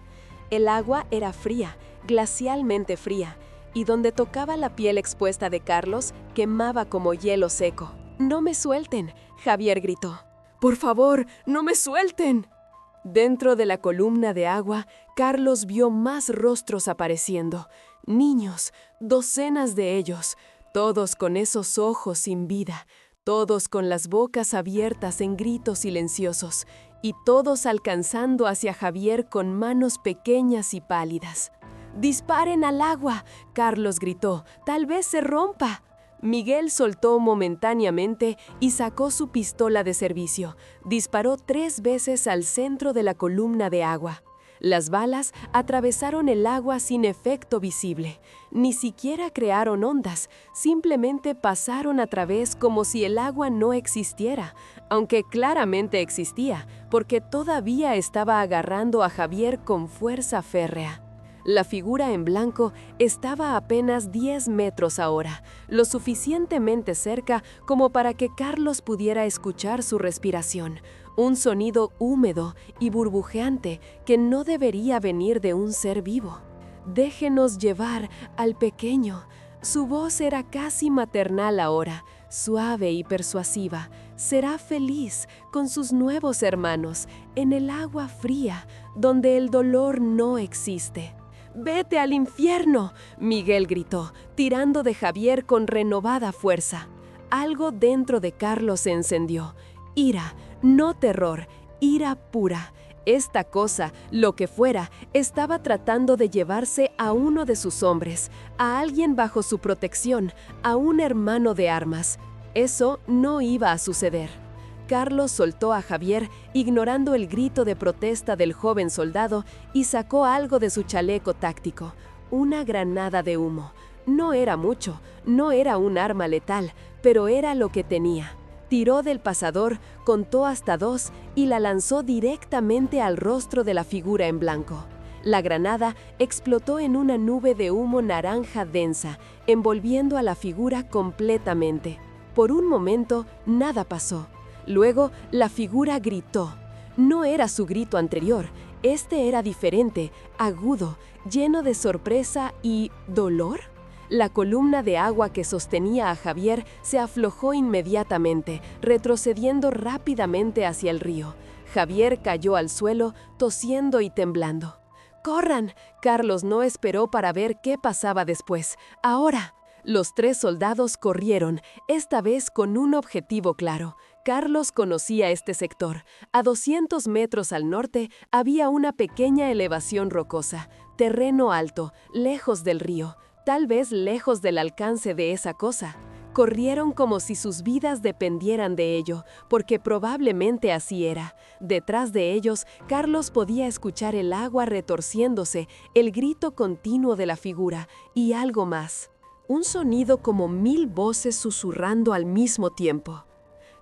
El agua era fría, glacialmente fría, y donde tocaba la piel expuesta de Carlos, quemaba como hielo seco. «¡No me suelten!», Javier gritó. «¡Por favor, no me suelten!». Dentro de la columna de agua, Carlos vio más rostros apareciendo. Niños, docenas de ellos, todos con esos ojos sin vida, todos con las bocas abiertas en gritos silenciosos, y todos alcanzando hacia Javier con manos pequeñas y pálidas. «¡Disparen al agua!», Carlos gritó. «¡Tal vez se rompa!». Miguel soltó momentáneamente y sacó su pistola de servicio. Disparó 3 veces al centro de la columna de agua. Las balas atravesaron el agua sin efecto visible. Ni siquiera crearon ondas, simplemente pasaron a través como si el agua no existiera, aunque claramente existía, porque todavía estaba agarrando a Javier con fuerza férrea. La figura en blanco estaba a apenas 10 metros ahora, lo suficientemente cerca como para que Carlos pudiera escuchar su respiración, un sonido húmedo y burbujeante que no debería venir de un ser vivo. «Déjenos llevar al pequeño». Su voz era casi maternal ahora, suave y persuasiva. «Será feliz con sus nuevos hermanos, en el agua fría, donde el dolor no existe». «¡Vete al infierno!», Miguel gritó, tirando de Javier con renovada fuerza. Algo dentro de Carlos se encendió. Ira, no terror, ira pura. Esta cosa, lo que fuera, estaba tratando de llevarse a uno de sus hombres, a alguien bajo su protección, a un hermano de armas. Eso no iba a suceder. Carlos soltó a Javier, ignorando el grito de protesta del joven soldado, y sacó algo de su chaleco táctico, una granada de humo. No era mucho, no era un arma letal, pero era lo que tenía. Tiró del pasador, contó hasta 2 y la lanzó directamente al rostro de la figura en blanco. La granada explotó en una nube de humo naranja densa, envolviendo a la figura completamente. Por un momento, nada pasó. Luego, la figura gritó. No era su grito anterior, este era diferente, agudo, lleno de sorpresa y ¿dolor? La columna de agua que sostenía a Javier se aflojó inmediatamente, retrocediendo rápidamente hacia el río. Javier cayó al suelo, tosiendo y temblando. ¡Corran! Carlos no esperó para ver qué pasaba después. ¡Ahora! Los 3 soldados corrieron, esta vez con un objetivo claro. Carlos conocía este sector. A 200 metros al norte había una pequeña elevación rocosa, terreno alto, lejos del río, tal vez lejos del alcance de esa cosa. Corrieron como si sus vidas dependieran de ello, porque probablemente así era. Detrás de ellos, Carlos podía escuchar el agua retorciéndose, el grito continuo de la figura y algo más. Un sonido como 1000 voces susurrando al mismo tiempo.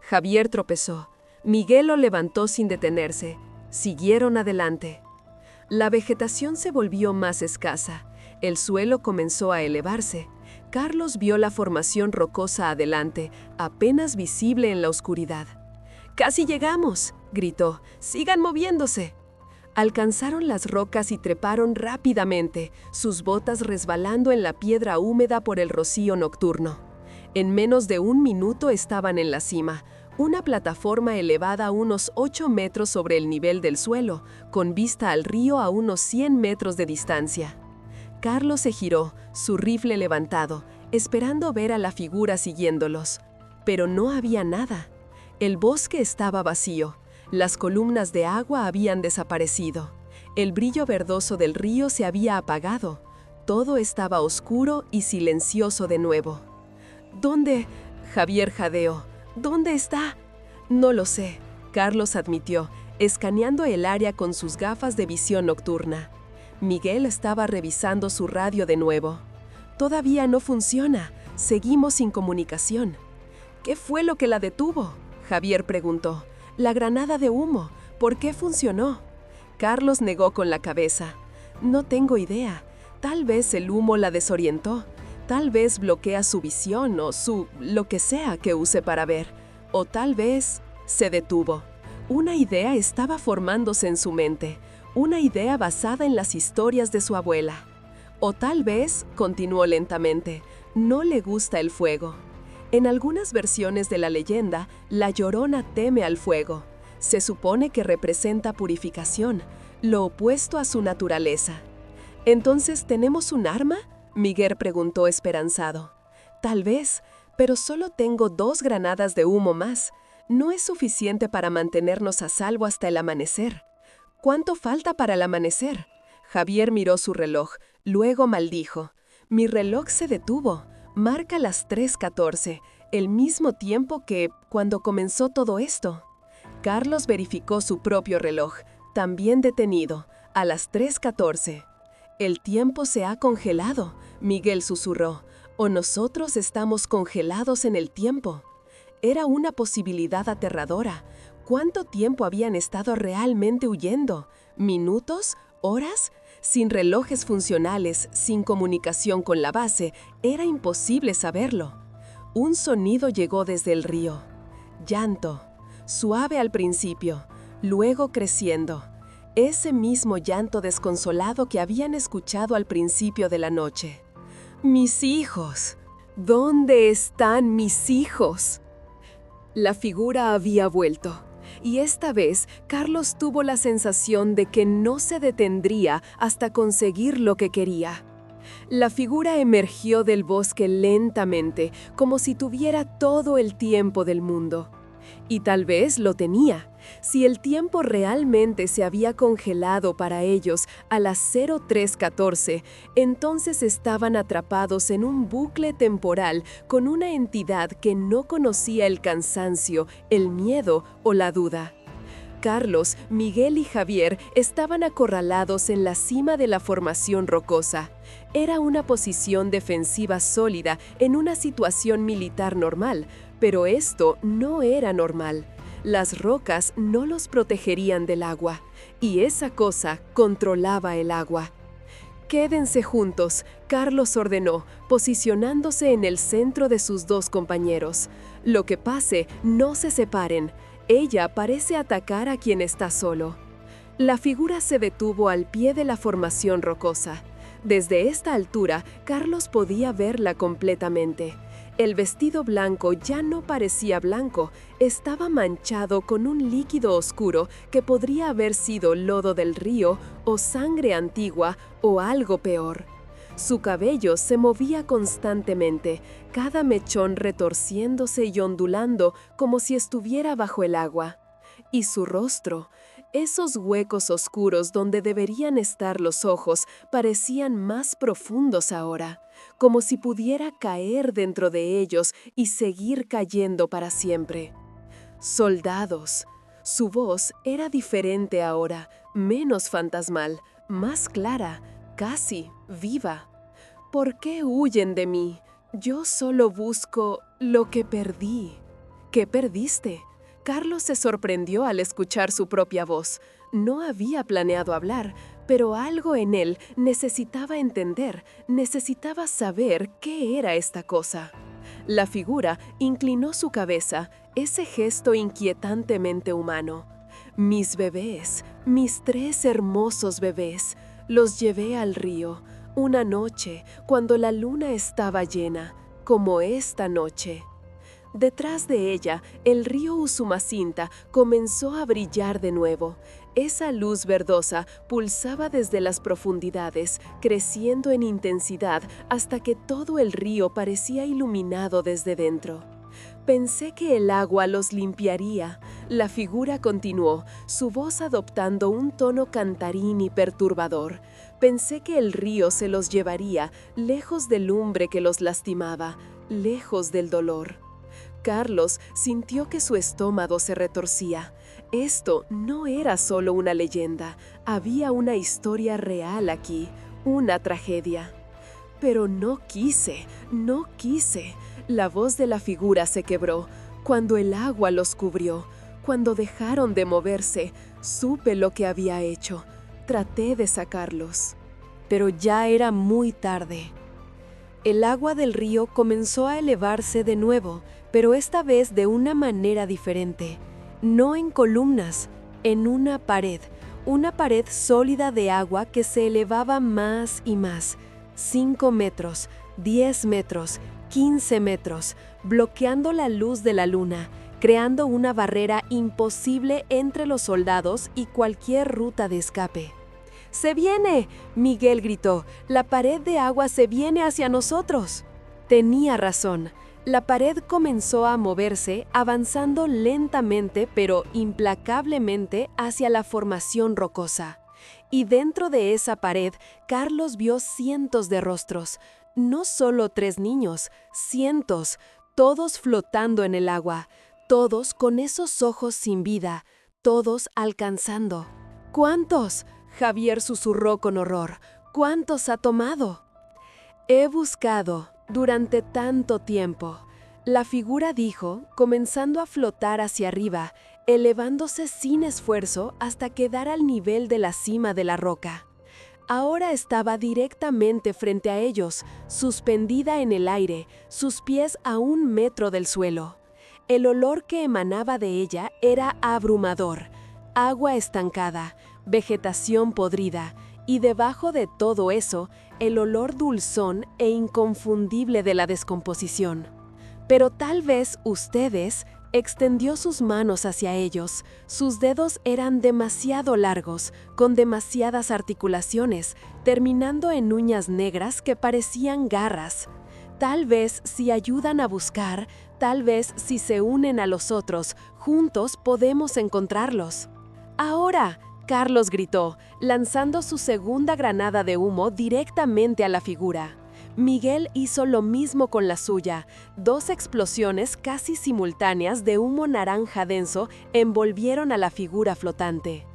Javier tropezó. Miguel lo levantó sin detenerse. Siguieron adelante. La vegetación se volvió más escasa. El suelo comenzó a elevarse. Carlos vio la formación rocosa adelante, apenas visible en la oscuridad. «¡Casi llegamos!», gritó. «¡Sigan moviéndose!». Alcanzaron las rocas y treparon rápidamente, sus botas resbalando en la piedra húmeda por el rocío nocturno. En menos de 1 minuto estaban en la cima, una plataforma elevada a unos 8 metros sobre el nivel del suelo, con vista al río a unos 100 metros de distancia. Carlos se giró, su rifle levantado, esperando ver a la figura siguiéndolos. Pero no había nada. El bosque estaba vacío. Las columnas de agua habían desaparecido. El brillo verdoso del río se había apagado. Todo estaba oscuro y silencioso de nuevo. «¿Dónde?», Javier jadeó. «¿Dónde está?». «No lo sé», Carlos admitió, escaneando el área con sus gafas de visión nocturna. Miguel estaba revisando su radio de nuevo. «Todavía no funciona. Seguimos sin comunicación». «¿Qué fue lo que la detuvo?», Javier preguntó. «La granada de humo. ¿Por qué funcionó?». Carlos negó con la cabeza. «No tengo idea. Tal vez el humo la desorientó. Tal vez bloquea su visión o lo que sea que use para ver. O tal vez…». Se detuvo. Una idea estaba formándose en su mente. Una idea basada en las historias de su abuela. «O tal vez», continuó lentamente, «no le gusta el fuego». En algunas versiones de la leyenda, la Llorona teme al fuego. Se supone que representa purificación, lo opuesto a su naturaleza. «¿Entonces tenemos un arma?», Miguel preguntó esperanzado. «Tal vez, pero solo tengo 2 granadas de humo más. No es suficiente para mantenernos a salvo hasta el amanecer». «¿Cuánto falta para el amanecer?». Javier miró su reloj, luego maldijo. «Mi reloj se detuvo. Marca las 3:14, el mismo tiempo que cuando comenzó todo esto». Carlos verificó su propio reloj, también detenido, a las 3:14. «El tiempo se ha congelado», Miguel susurró. «O nosotros estamos congelados en el tiempo». Era una posibilidad aterradora. ¿Cuánto tiempo habían estado realmente huyendo? ¿Minutos? ¿Horas? Sin relojes funcionales, sin comunicación con la base, era imposible saberlo. Un sonido llegó desde el río. Llanto. Suave al principio, luego creciendo. Ese mismo llanto desconsolado que habían escuchado al principio de la noche. «¡Mis hijos! ¿Dónde están mis hijos?». La figura había vuelto. Y esta vez, Carlos tuvo la sensación de que no se detendría hasta conseguir lo que quería. La figura emergió del bosque lentamente, como si tuviera todo el tiempo del mundo. Y tal vez lo tenía. Si el tiempo realmente se había congelado para ellos a las 03:14, entonces estaban atrapados en un bucle temporal con una entidad que no conocía el cansancio, el miedo o la duda. Carlos, Miguel y Javier estaban acorralados en la cima de la formación rocosa. Era una posición defensiva sólida en una situación militar normal, pero esto no era normal. Las rocas no los protegerían del agua, y esa cosa controlaba el agua. «Quédense juntos», Carlos ordenó, posicionándose en el centro de sus dos compañeros. «Lo que pase, no se separen. Ella parece atacar a quien está solo». La figura se detuvo al pie de la formación rocosa. Desde esta altura, Carlos podía verla completamente. El vestido blanco ya no parecía blanco, estaba manchado con un líquido oscuro que podría haber sido lodo del río o sangre antigua o algo peor. Su cabello se movía constantemente, cada mechón retorciéndose y ondulando como si estuviera bajo el agua. Y su rostro, esos huecos oscuros donde deberían estar los ojos, parecían más profundos ahora, como si pudiera caer dentro de ellos y seguir cayendo para siempre. Soldados. Su voz era diferente ahora, menos fantasmal, más clara, casi viva. ¿Por qué huyen de mí? Yo solo busco lo que perdí. ¿Qué perdiste? Carlos se sorprendió al escuchar su propia voz. No había planeado hablar, pero algo en él necesitaba entender, necesitaba saber qué era esta cosa. La figura inclinó su cabeza, ese gesto inquietantemente humano. Mis bebés, mis 3 hermosos bebés, los llevé al río. Una noche, cuando la luna estaba llena, como esta noche. Detrás de ella, el río Usumacinta comenzó a brillar de nuevo. Esa luz verdosa pulsaba desde las profundidades, creciendo en intensidad hasta que todo el río parecía iluminado desde dentro. Pensé que el agua los limpiaría. La figura continuó, su voz adoptando un tono cantarín y perturbador. Pensé que el río se los llevaría, lejos del lumbre que los lastimaba, lejos del dolor. Carlos sintió que su estómago se retorcía. Esto no era solo una leyenda, había una historia real aquí, una tragedia. Pero no quise. La voz de la figura se quebró. Cuando el agua los cubrió, cuando dejaron de moverse, supe lo que había hecho. Traté de sacarlos. Pero ya era muy tarde. El agua del río comenzó a elevarse de nuevo, pero esta vez de una manera diferente. No en columnas, en una pared sólida de agua que se elevaba más y más. 5 metros, 10 metros, 15 metros, bloqueando la luz de la luna, creando una barrera imposible entre los soldados y cualquier ruta de escape. ¡Se viene!, Miguel gritó. «La pared de agua se viene hacia nosotros». Tenía razón. La pared comenzó a moverse, avanzando lentamente pero implacablemente hacia la formación rocosa. Y dentro de esa pared, Carlos vio cientos de rostros. No solo 3 niños, cientos, todos flotando en el agua, todos con esos ojos sin vida, todos alcanzando. «¿Cuántos?», Javier susurró con horror. «¿Cuántos ha tomado?». «He buscado durante tanto tiempo», la figura dijo, comenzando a flotar hacia arriba, elevándose sin esfuerzo hasta quedar al nivel de la cima de la roca. Ahora estaba directamente frente a ellos, suspendida en el aire, sus pies a 1 metro del suelo. El olor que emanaba de ella era abrumador. Agua estancada, vegetación podrida, y debajo de todo eso, el olor dulzón e inconfundible de la descomposición. Pero tal vez ustedes, extendió sus manos hacia ellos. Sus dedos eran demasiado largos, con demasiadas articulaciones, terminando en uñas negras que parecían garras. Tal vez si ayudan a buscar, tal vez si se unen a los otros, juntos podemos encontrarlos. ¡Ahora!, Carlos gritó, lanzando su segunda granada de humo directamente a la figura. Miguel hizo lo mismo con la suya. 2 explosiones casi simultáneas de humo naranja denso envolvieron a la figura flotante.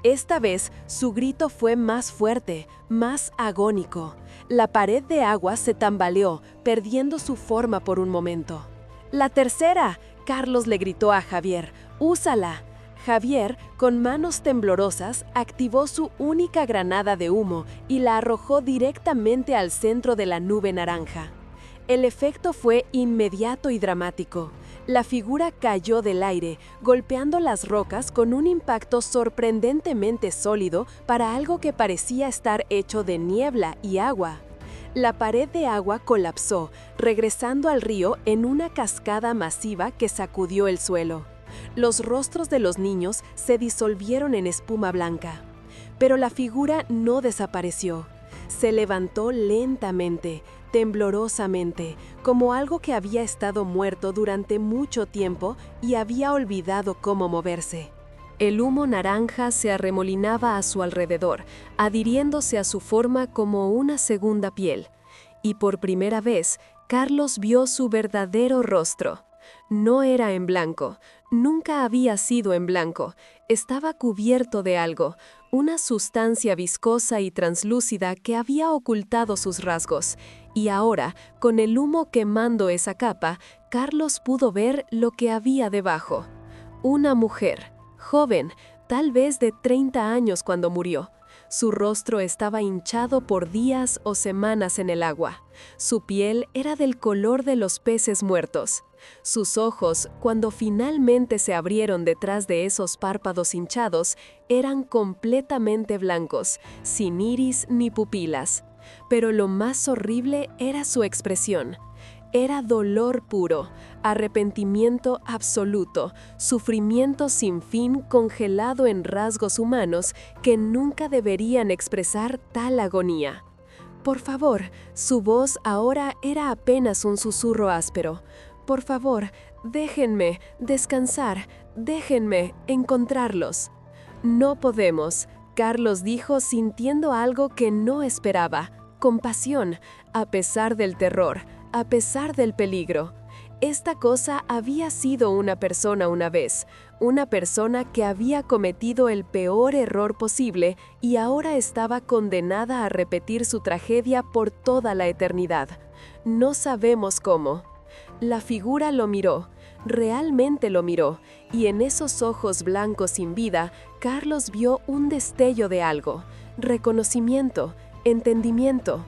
Esta vez, su grito fue más fuerte, más agónico. La pared de agua se tambaleó, perdiendo su forma por un momento. ¡La tercera!, Carlos le gritó a Javier. ¡Úsala! Javier, con manos temblorosas, activó su única granada de humo y la arrojó directamente al centro de la nube naranja. El efecto fue inmediato y dramático. La figura cayó del aire, golpeando las rocas con un impacto sorprendentemente sólido para algo que parecía estar hecho de niebla y agua. La pared de agua colapsó, regresando al río en una cascada masiva que sacudió el suelo. Los rostros de los niños se disolvieron en espuma blanca. Pero la figura no desapareció. Se levantó lentamente, temblorosamente, como algo que había estado muerto durante mucho tiempo y había olvidado cómo moverse. El humo naranja se arremolinaba a su alrededor, adhiriéndose a su forma como una segunda piel. Y por primera vez, Carlos vio su verdadero rostro. No era en blanco, nunca había sido en blanco, estaba cubierto de algo, una sustancia viscosa y translúcida que había ocultado sus rasgos, y ahora, con el humo quemando esa capa, Carlos pudo ver lo que había debajo. Una mujer, joven, tal vez de 30 años cuando murió. Su rostro estaba hinchado por días o semanas en el agua. Su piel era del color de los peces muertos. Sus ojos, cuando finalmente se abrieron detrás de esos párpados hinchados, eran completamente blancos, sin iris ni pupilas. Pero lo más horrible era su expresión. Era dolor puro, arrepentimiento absoluto, sufrimiento sin fin congelado en rasgos humanos que nunca deberían expresar tal agonía. Por favor, su voz ahora era apenas un susurro áspero. Por favor, déjenme descansar, déjenme encontrarlos. No podemos, Carlos dijo sintiendo algo que no esperaba, compasión, a pesar del terror, a pesar del peligro. Esta cosa había sido una persona una vez, una persona que había cometido el peor error posible y ahora estaba condenada a repetir su tragedia por toda la eternidad. No sabemos cómo. La figura lo miró, realmente lo miró, y en esos ojos blancos sin vida, Carlos vio un destello de algo, reconocimiento, entendimiento.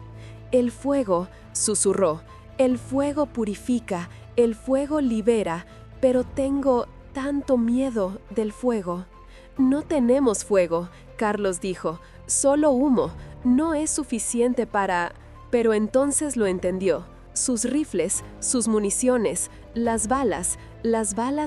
El fuego, susurró, el fuego purifica, el fuego libera, pero tengo tanto miedo del fuego. No tenemos fuego, Carlos dijo, solo humo, no es suficiente para... Pero entonces lo entendió. Sus rifles, sus municiones, las balas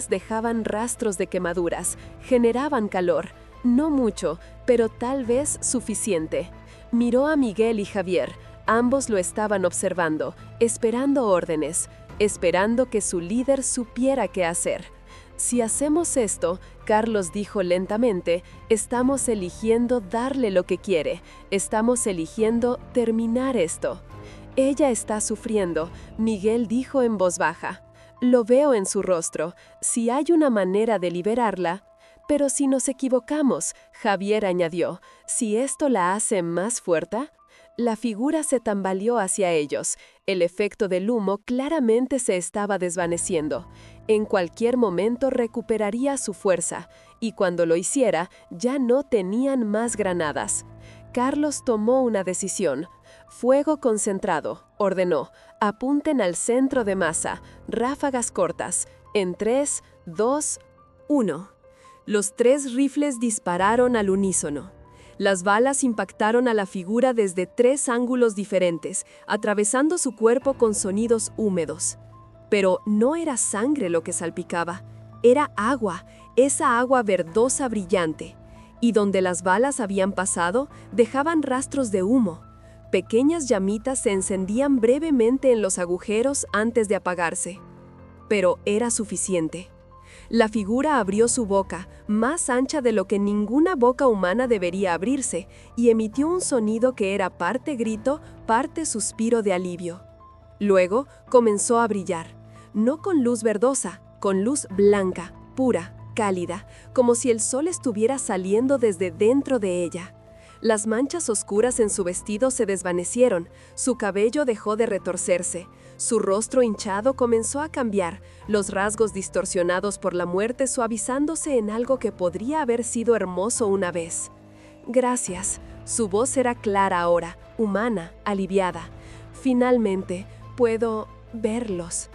dejaban rastros de quemaduras, generaban calor, no mucho, pero tal vez suficiente. Miró a Miguel y Javier, ambos lo estaban observando, esperando órdenes, esperando que su líder supiera qué hacer. Si hacemos esto, Carlos dijo lentamente, estamos eligiendo darle lo que quiere, estamos eligiendo terminar esto. Ella está sufriendo, Miguel dijo en voz baja. Lo veo en su rostro. Si hay una manera de liberarla... Pero si nos equivocamos, Javier añadió, ¿si esto la hace más fuerte? La figura se tambaleó hacia ellos. El efecto del humo claramente se estaba desvaneciendo. En cualquier momento recuperaría su fuerza, y cuando lo hiciera, ya no tenían más granadas. Carlos tomó una decisión. Fuego concentrado, ordenó. Apunten al centro de masa, ráfagas cortas. En 3, 2, 1. Los 3 rifles dispararon al unísono. Las balas impactaron a la figura desde 3 ángulos diferentes, atravesando su cuerpo con sonidos húmedos. Pero no era sangre lo que salpicaba, era agua, esa agua verdosa brillante. Y donde las balas habían pasado, dejaban rastros de humo. Pequeñas llamitas se encendían brevemente en los agujeros antes de apagarse. Pero era suficiente. La figura abrió su boca, más ancha de lo que ninguna boca humana debería abrirse, y emitió un sonido que era parte grito, parte suspiro de alivio. Luego comenzó a brillar, no con luz verdosa, con luz blanca, pura, cálida, como si el sol estuviera saliendo desde dentro de ella. Las manchas oscuras en su vestido se desvanecieron, su cabello dejó de retorcerse, su rostro hinchado comenzó a cambiar, los rasgos distorsionados por la muerte suavizándose en algo que podría haber sido hermoso una vez. Gracias. Su voz era clara ahora, humana, aliviada. Finalmente, puedo verlos.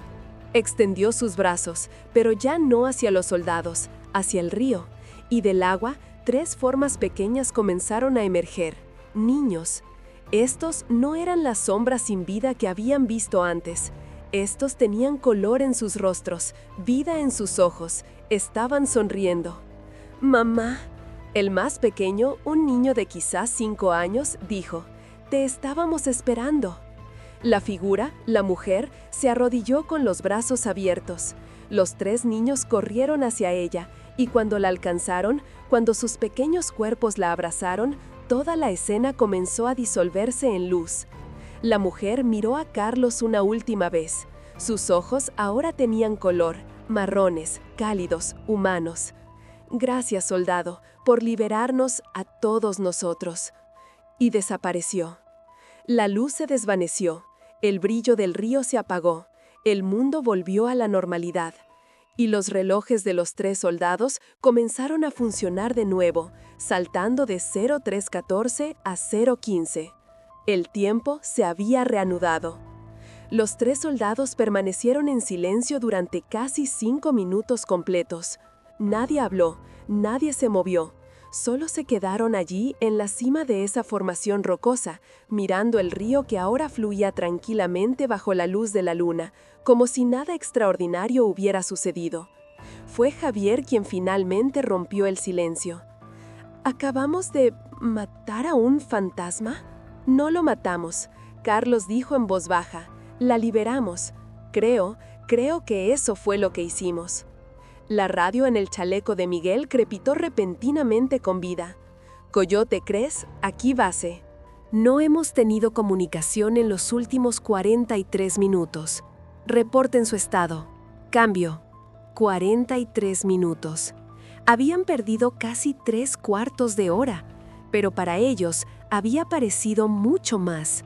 Extendió sus brazos, pero ya no hacia los soldados, hacia el río, y del agua, 3 formas pequeñas comenzaron a emerger, niños. Estos no eran las sombras sin vida que habían visto antes. Estos tenían color en sus rostros, vida en sus ojos, estaban sonriendo. «Mamá». El más pequeño, un niño de quizás 5 años, dijo, «Te estábamos esperando». La figura, la mujer, se arrodilló con los brazos abiertos. Los 3 niños corrieron hacia ella, y cuando la alcanzaron, cuando sus pequeños cuerpos la abrazaron, toda la escena comenzó a disolverse en luz. La mujer miró a Carlos una última vez. Sus ojos ahora tenían color, marrones, cálidos, humanos. «Gracias, soldado, por liberarnos a todos nosotros». Y desapareció. La luz se desvaneció, el brillo del río se apagó, el mundo volvió a la normalidad. Y los relojes de los 3 soldados comenzaron a funcionar de nuevo, saltando de 03:14 a 0:15. El tiempo se había reanudado. Los 3 soldados permanecieron en silencio durante casi 5 minutos completos. Nadie habló, nadie se movió. Solo se quedaron allí en la cima de esa formación rocosa, mirando el río que ahora fluía tranquilamente bajo la luz de la luna, como si nada extraordinario hubiera sucedido. Fue Javier quien finalmente rompió el silencio. «¿Acabamos de matar a un fantasma?» «No lo matamos», Carlos dijo en voz baja. «La liberamos. Creo que eso fue lo que hicimos». La radio en el chaleco de Miguel crepitó repentinamente con vida. «Coyote, ¿crees? Aquí base». «No hemos tenido comunicación en los últimos 43 minutos. Reporten su estado. Cambio». 43 minutos. Habían perdido casi 3/4 de hora, pero para ellos había parecido mucho más.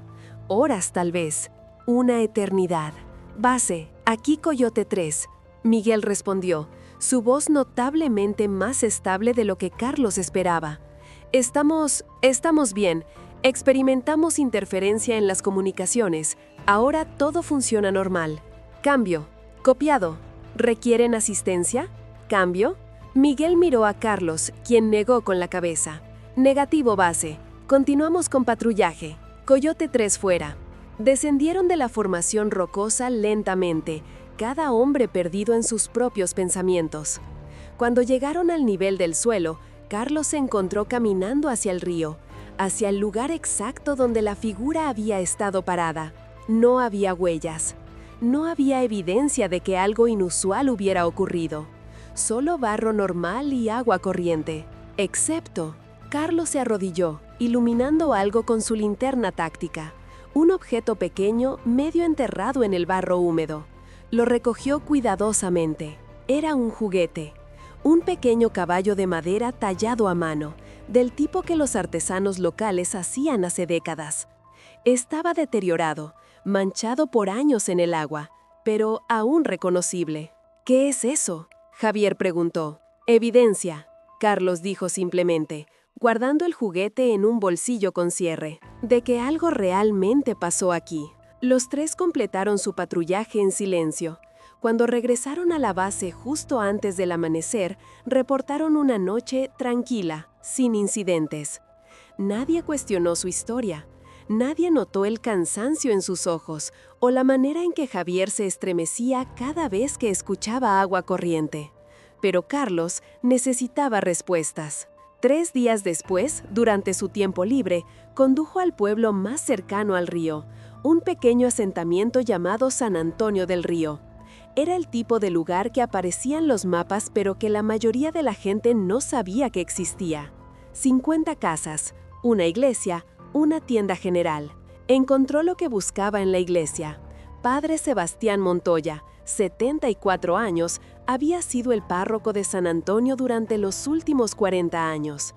Horas tal vez. Una eternidad. «Base, aquí Coyote 3», Miguel respondió, su voz notablemente más estable de lo que Carlos esperaba. Estamos bien. Experimentamos interferencia en las comunicaciones. Ahora todo funciona normal. Cambio. Copiado. ¿Requieren asistencia? Cambio». Miguel miró a Carlos, quien negó con la cabeza. «Negativo, base. Continuamos con patrullaje. Coyote 3 fuera». Descendieron de la formación rocosa lentamente, cada hombre perdido en sus propios pensamientos. Cuando llegaron al nivel del suelo, Carlos se encontró caminando hacia el río, hacia el lugar exacto donde la figura había estado parada. No había huellas. No había evidencia de que algo inusual hubiera ocurrido. Solo barro normal y agua corriente. Excepto, Carlos se arrodilló, iluminando algo con su linterna táctica. Un objeto pequeño, medio enterrado en el barro húmedo. Lo recogió cuidadosamente. Era un juguete. Un pequeño caballo de madera tallado a mano, del tipo que los artesanos locales hacían hace décadas. Estaba deteriorado, manchado por años en el agua, pero aún reconocible. «¿Qué es eso?», Javier preguntó. «Evidencia», Carlos dijo simplemente, guardando el juguete en un bolsillo con cierre, «de que algo realmente pasó aquí». Los 3 completaron su patrullaje en silencio. Cuando regresaron a la base justo antes del amanecer, reportaron una noche tranquila, sin incidentes. Nadie cuestionó su historia. Nadie notó el cansancio en sus ojos o la manera en que Javier se estremecía cada vez que escuchaba agua corriente. Pero Carlos necesitaba respuestas. 3 días después, durante su tiempo libre, condujo al pueblo más cercano al río, un pequeño asentamiento llamado San Antonio del Río. Era el tipo de lugar que aparecía en los mapas, pero que la mayoría de la gente no sabía que existía. 50 casas, una iglesia, una tienda general. Encontró lo que buscaba en la iglesia. Padre Sebastián Montoya, 74 años, había sido el párroco de San Antonio durante los últimos 40 años.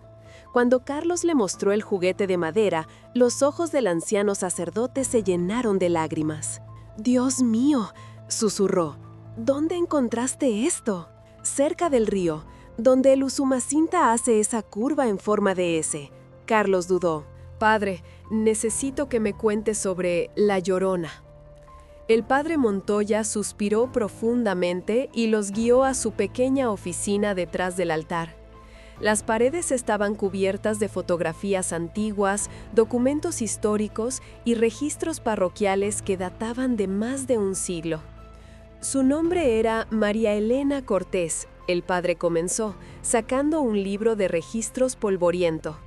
Cuando Carlos le mostró el juguete de madera, los ojos del anciano sacerdote se llenaron de lágrimas. «Dios mío», susurró, «¿dónde encontraste esto?» «Cerca del río, donde el Usumacinta hace esa curva en forma de S». Carlos dudó. «Padre, necesito que me cuentes sobre La Llorona». El padre Montoya suspiró profundamente y los guió a su pequeña oficina detrás del altar. Las paredes estaban cubiertas de fotografías antiguas, documentos históricos y registros parroquiales que databan de más de un siglo. Su nombre era María Elena Cortés, el padre comenzó, sacando un libro de registros polvoriento.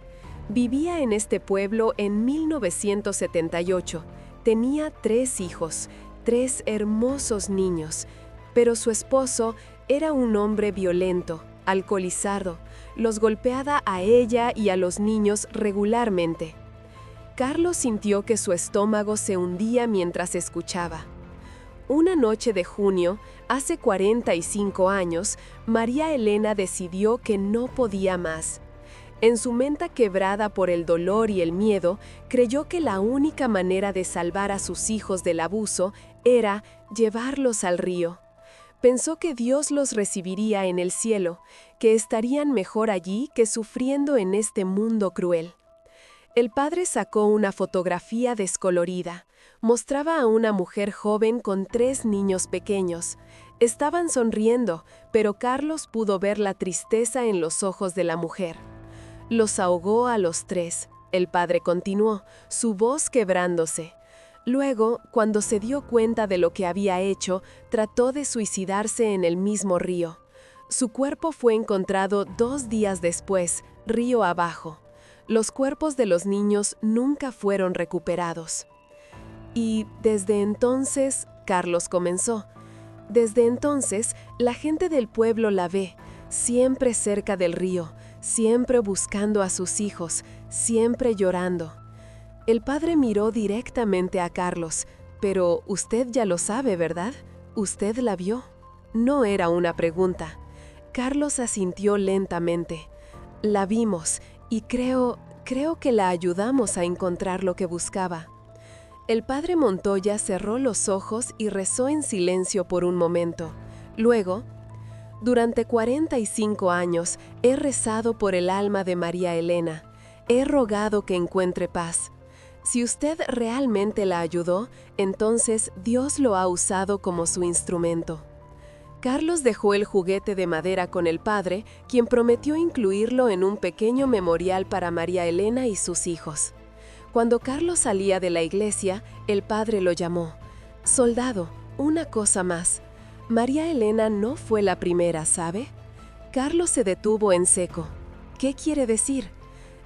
Vivía en este pueblo en 1978. Tenía 3 hijos, 3 hermosos niños, pero su esposo era un hombre violento, alcoholizado. Los golpeaba a ella y a los niños regularmente. Carlos sintió que su estómago se hundía mientras escuchaba. Una noche de junio, hace 45 años, María Elena decidió que no podía más. En su mente quebrada por el dolor y el miedo, creyó que la única manera de salvar a sus hijos del abuso era llevarlos al río. Pensó que Dios los recibiría en el cielo, que estarían mejor allí que sufriendo en este mundo cruel. El padre sacó una fotografía descolorida. Mostraba a una mujer joven con 3 niños pequeños. Estaban sonriendo, pero Carlos pudo ver la tristeza en los ojos de la mujer. Los ahogó a los 3. El padre continuó, su voz quebrándose. Luego, cuando se dio cuenta de lo que había hecho, trató de suicidarse en el mismo río. Su cuerpo fue encontrado 2 días después, río abajo. Los cuerpos de los niños nunca fueron recuperados. Y desde entonces, Carlos comenzó. Desde entonces, la gente del pueblo la ve, siempre cerca del río, siempre buscando a sus hijos, siempre llorando. El padre miró directamente a Carlos, pero usted ya lo sabe, ¿verdad? ¿Usted la vio? No era una pregunta. Carlos asintió lentamente. La vimos y creo que la ayudamos a encontrar lo que buscaba. El padre Montoya cerró los ojos y rezó en silencio por un momento. Luego, durante 45 años he rezado por el alma de María Elena. He rogado que encuentre paz. Si usted realmente la ayudó, entonces Dios lo ha usado como su instrumento. Carlos dejó el juguete de madera con el padre, quien prometió incluirlo en un pequeño memorial para María Elena y sus hijos. Cuando Carlos salía de la iglesia, el padre lo llamó. «Soldado, una cosa más. María Elena no fue la primera, ¿sabe?» Carlos se detuvo en seco. «¿Qué quiere decir?»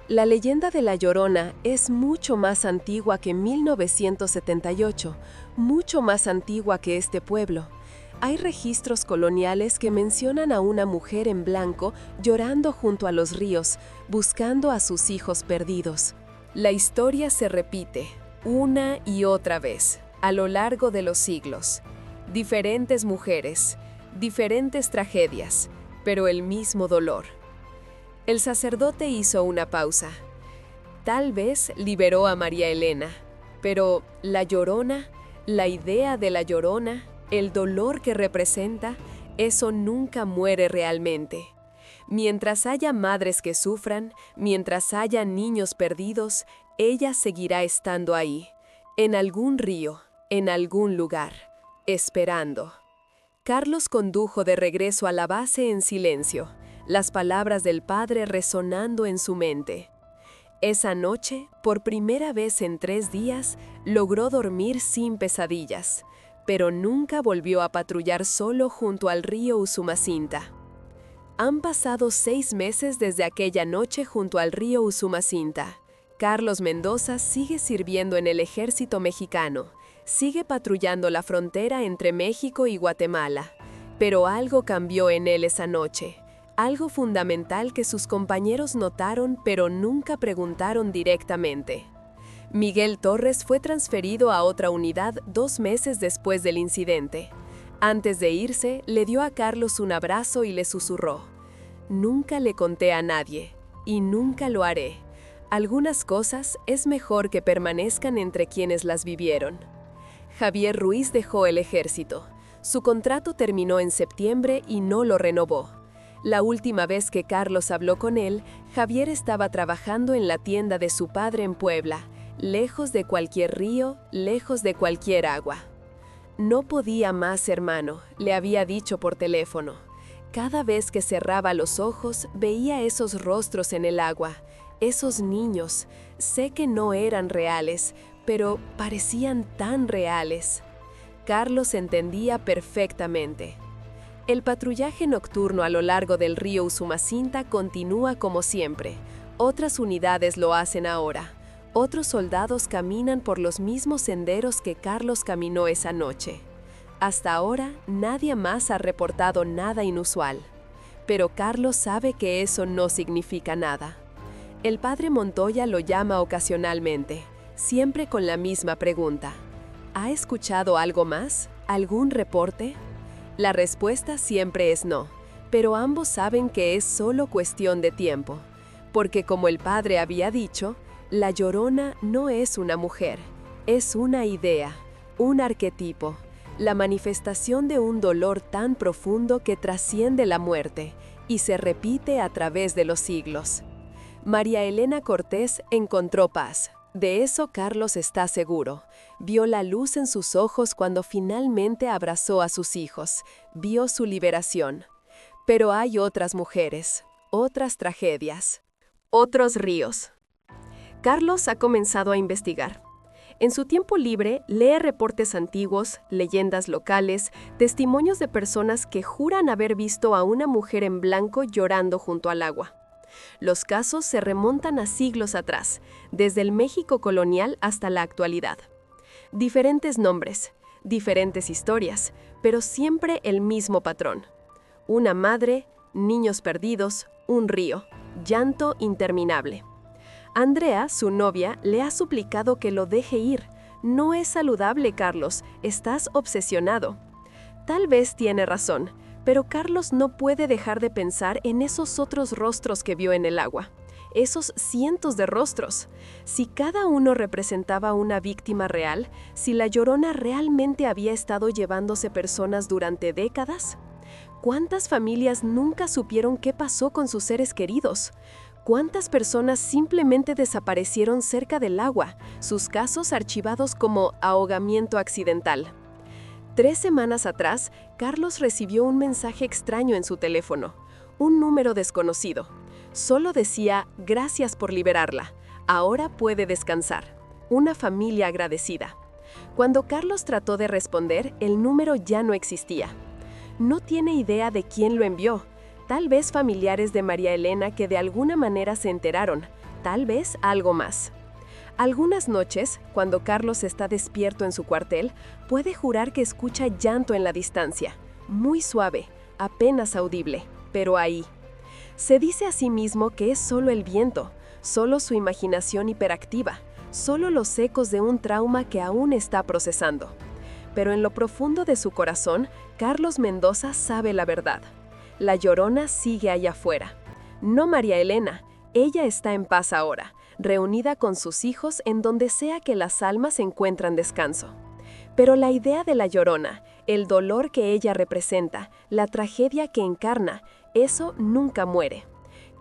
La leyenda de La Llorona es mucho más antigua que 1978, mucho más antigua que este pueblo. Hay registros coloniales que mencionan a una mujer en blanco llorando junto a los ríos, buscando a sus hijos perdidos. La historia se repite una y otra vez, a lo largo de los siglos. Diferentes mujeres, diferentes tragedias, pero el mismo dolor. El sacerdote hizo una pausa. Tal vez liberó a María Elena, pero La Llorona, la idea de La Llorona, el dolor que representa, eso nunca muere realmente. Mientras haya madres que sufran, mientras haya niños perdidos, ella seguirá estando ahí, en algún río, en algún lugar, esperando. Carlos condujo de regreso a la base en silencio, las palabras del padre resonando en su mente. Esa noche, por primera vez en 3 días, logró dormir sin pesadillas, pero nunca volvió a patrullar solo junto al río Usumacinta. Han pasado 6 meses desde aquella noche junto al río Usumacinta. Carlos Mendoza sigue sirviendo en el ejército mexicano, sigue patrullando la frontera entre México y Guatemala. Pero algo cambió en él esa noche, algo fundamental que sus compañeros notaron pero nunca preguntaron directamente. Miguel Torres fue transferido a otra unidad 2 meses después del incidente. Antes de irse, le dio a Carlos un abrazo y le susurró: «Nunca le conté a nadie, y nunca lo haré. Algunas cosas es mejor que permanezcan entre quienes las vivieron». Javier Ruiz dejó el ejército. Su contrato terminó en septiembre y no lo renovó. La última vez que Carlos habló con él, Javier estaba trabajando en la tienda de su padre en Puebla, lejos de cualquier río, lejos de cualquier agua. «No podía más, hermano», le había dicho por teléfono. Cada vez que cerraba los ojos, veía esos rostros en el agua, esos niños. Sé que no eran reales, pero parecían tan reales. Carlos entendía perfectamente. El patrullaje nocturno a lo largo del río Usumacinta continúa como siempre. Otras unidades lo hacen ahora. Otros soldados caminan por los mismos senderos que Carlos caminó esa noche. Hasta ahora, nadie más ha reportado nada inusual. Pero Carlos sabe que eso no significa nada. El padre Montoya lo llama ocasionalmente, siempre con la misma pregunta: ¿ha escuchado algo más? ¿Algún reporte? La respuesta siempre es no, pero ambos saben que es solo cuestión de tiempo, porque como el padre había dicho, la Llorona no es una mujer, es una idea, un arquetipo, la manifestación de un dolor tan profundo que trasciende la muerte y se repite a través de los siglos. María Elena Cortés encontró paz. De eso Carlos está seguro. Vio la luz en sus ojos cuando finalmente abrazó a sus hijos, vio su liberación. Pero hay otras mujeres, otras tragedias, otros ríos. Carlos ha comenzado a investigar. En su tiempo libre, lee reportes antiguos, leyendas locales, testimonios de personas que juran haber visto a una mujer en blanco llorando junto al agua. Los casos se remontan a siglos atrás, desde el México colonial hasta la actualidad. Diferentes nombres, diferentes historias, pero siempre el mismo patrón. Una madre, niños perdidos, un río, llanto interminable. Andrea, su novia, le ha suplicado que lo deje ir. «No es saludable, Carlos, estás obsesionado». Tal vez tiene razón, pero Carlos no puede dejar de pensar en esos otros rostros que vio en el agua. Esos cientos de rostros. Si cada uno representaba una víctima real, si la Llorona realmente había estado llevándose personas durante décadas. ¿Cuántas familias nunca supieron qué pasó con sus seres queridos? ¿Cuántas personas simplemente desaparecieron cerca del agua, sus casos archivados como ahogamiento accidental? 3 semanas atrás, Carlos recibió un mensaje extraño en su teléfono, un número desconocido. Solo decía: «Gracias por liberarla, ahora puede descansar». Una familia agradecida. Cuando Carlos trató de responder, el número ya no existía. No tiene idea de quién lo envió. Tal vez familiares de María Elena que de alguna manera se enteraron, tal vez algo más. Algunas noches, cuando Carlos está despierto en su cuartel, puede jurar que escucha llanto en la distancia, muy suave, apenas audible, pero ahí. Se dice a sí mismo que es solo el viento, solo su imaginación hiperactiva, solo los ecos de un trauma que aún está procesando. Pero en lo profundo de su corazón, Carlos Mendoza sabe la verdad. La Llorona sigue allá afuera. No María Elena, ella está en paz ahora, reunida con sus hijos en donde sea que las almas encuentran descanso. Pero la idea de la Llorona, el dolor que ella representa, la tragedia que encarna, eso nunca muere.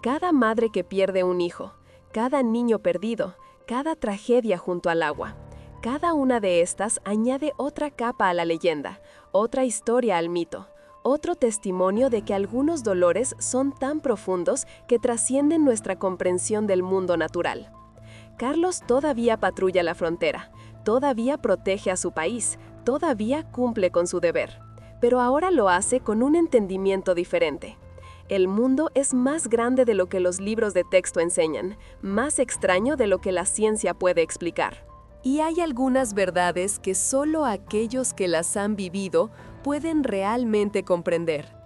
Cada madre que pierde un hijo, cada niño perdido, cada tragedia junto al agua, cada una de estas añade otra capa a la leyenda, otra historia al mito. Otro testimonio de que algunos dolores son tan profundos que trascienden nuestra comprensión del mundo natural. Carlos todavía patrulla la frontera, todavía protege a su país, todavía cumple con su deber, pero ahora lo hace con un entendimiento diferente. El mundo es más grande de lo que los libros de texto enseñan, más extraño de lo que la ciencia puede explicar. Y hay algunas verdades que solo aquellos que las han vivido pueden realmente comprender.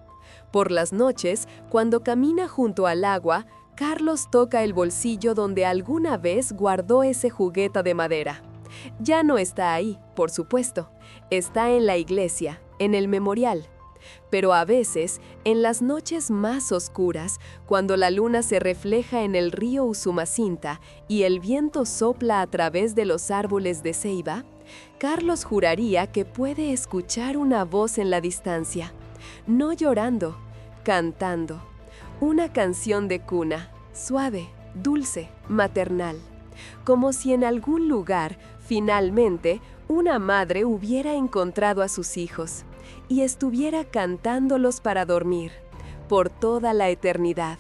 Por las noches, cuando camina junto al agua, Carlos toca el bolsillo donde alguna vez guardó ese juguete de madera. Ya no está ahí, por supuesto. Está en la iglesia, en el memorial. Pero a veces, en las noches más oscuras, cuando la luna se refleja en el río Usumacinta y el viento sopla a través de los árboles de ceiba, Carlos juraría que puede escuchar una voz en la distancia, no llorando, cantando, una canción de cuna, suave, dulce, maternal, como si en algún lugar, finalmente, una madre hubiera encontrado a sus hijos y estuviera cantándolos para dormir, por toda la eternidad.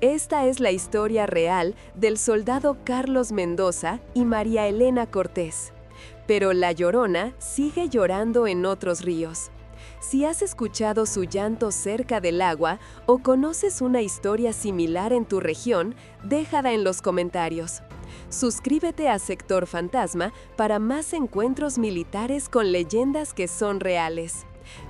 Esta es la historia real del soldado Carlos Mendoza y María Elena Cortés. Pero La Llorona sigue llorando en otros ríos. Si has escuchado su llanto cerca del agua o conoces una historia similar en tu región, déjala en los comentarios. Suscríbete a Sector Fantasma para más encuentros militares con leyendas que son reales.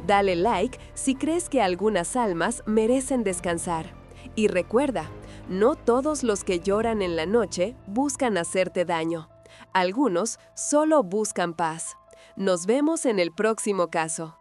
Dale like si crees que algunas almas merecen descansar. Y recuerda, no todos los que lloran en la noche buscan hacerte daño. Algunos solo buscan paz. Nos vemos en el próximo caso.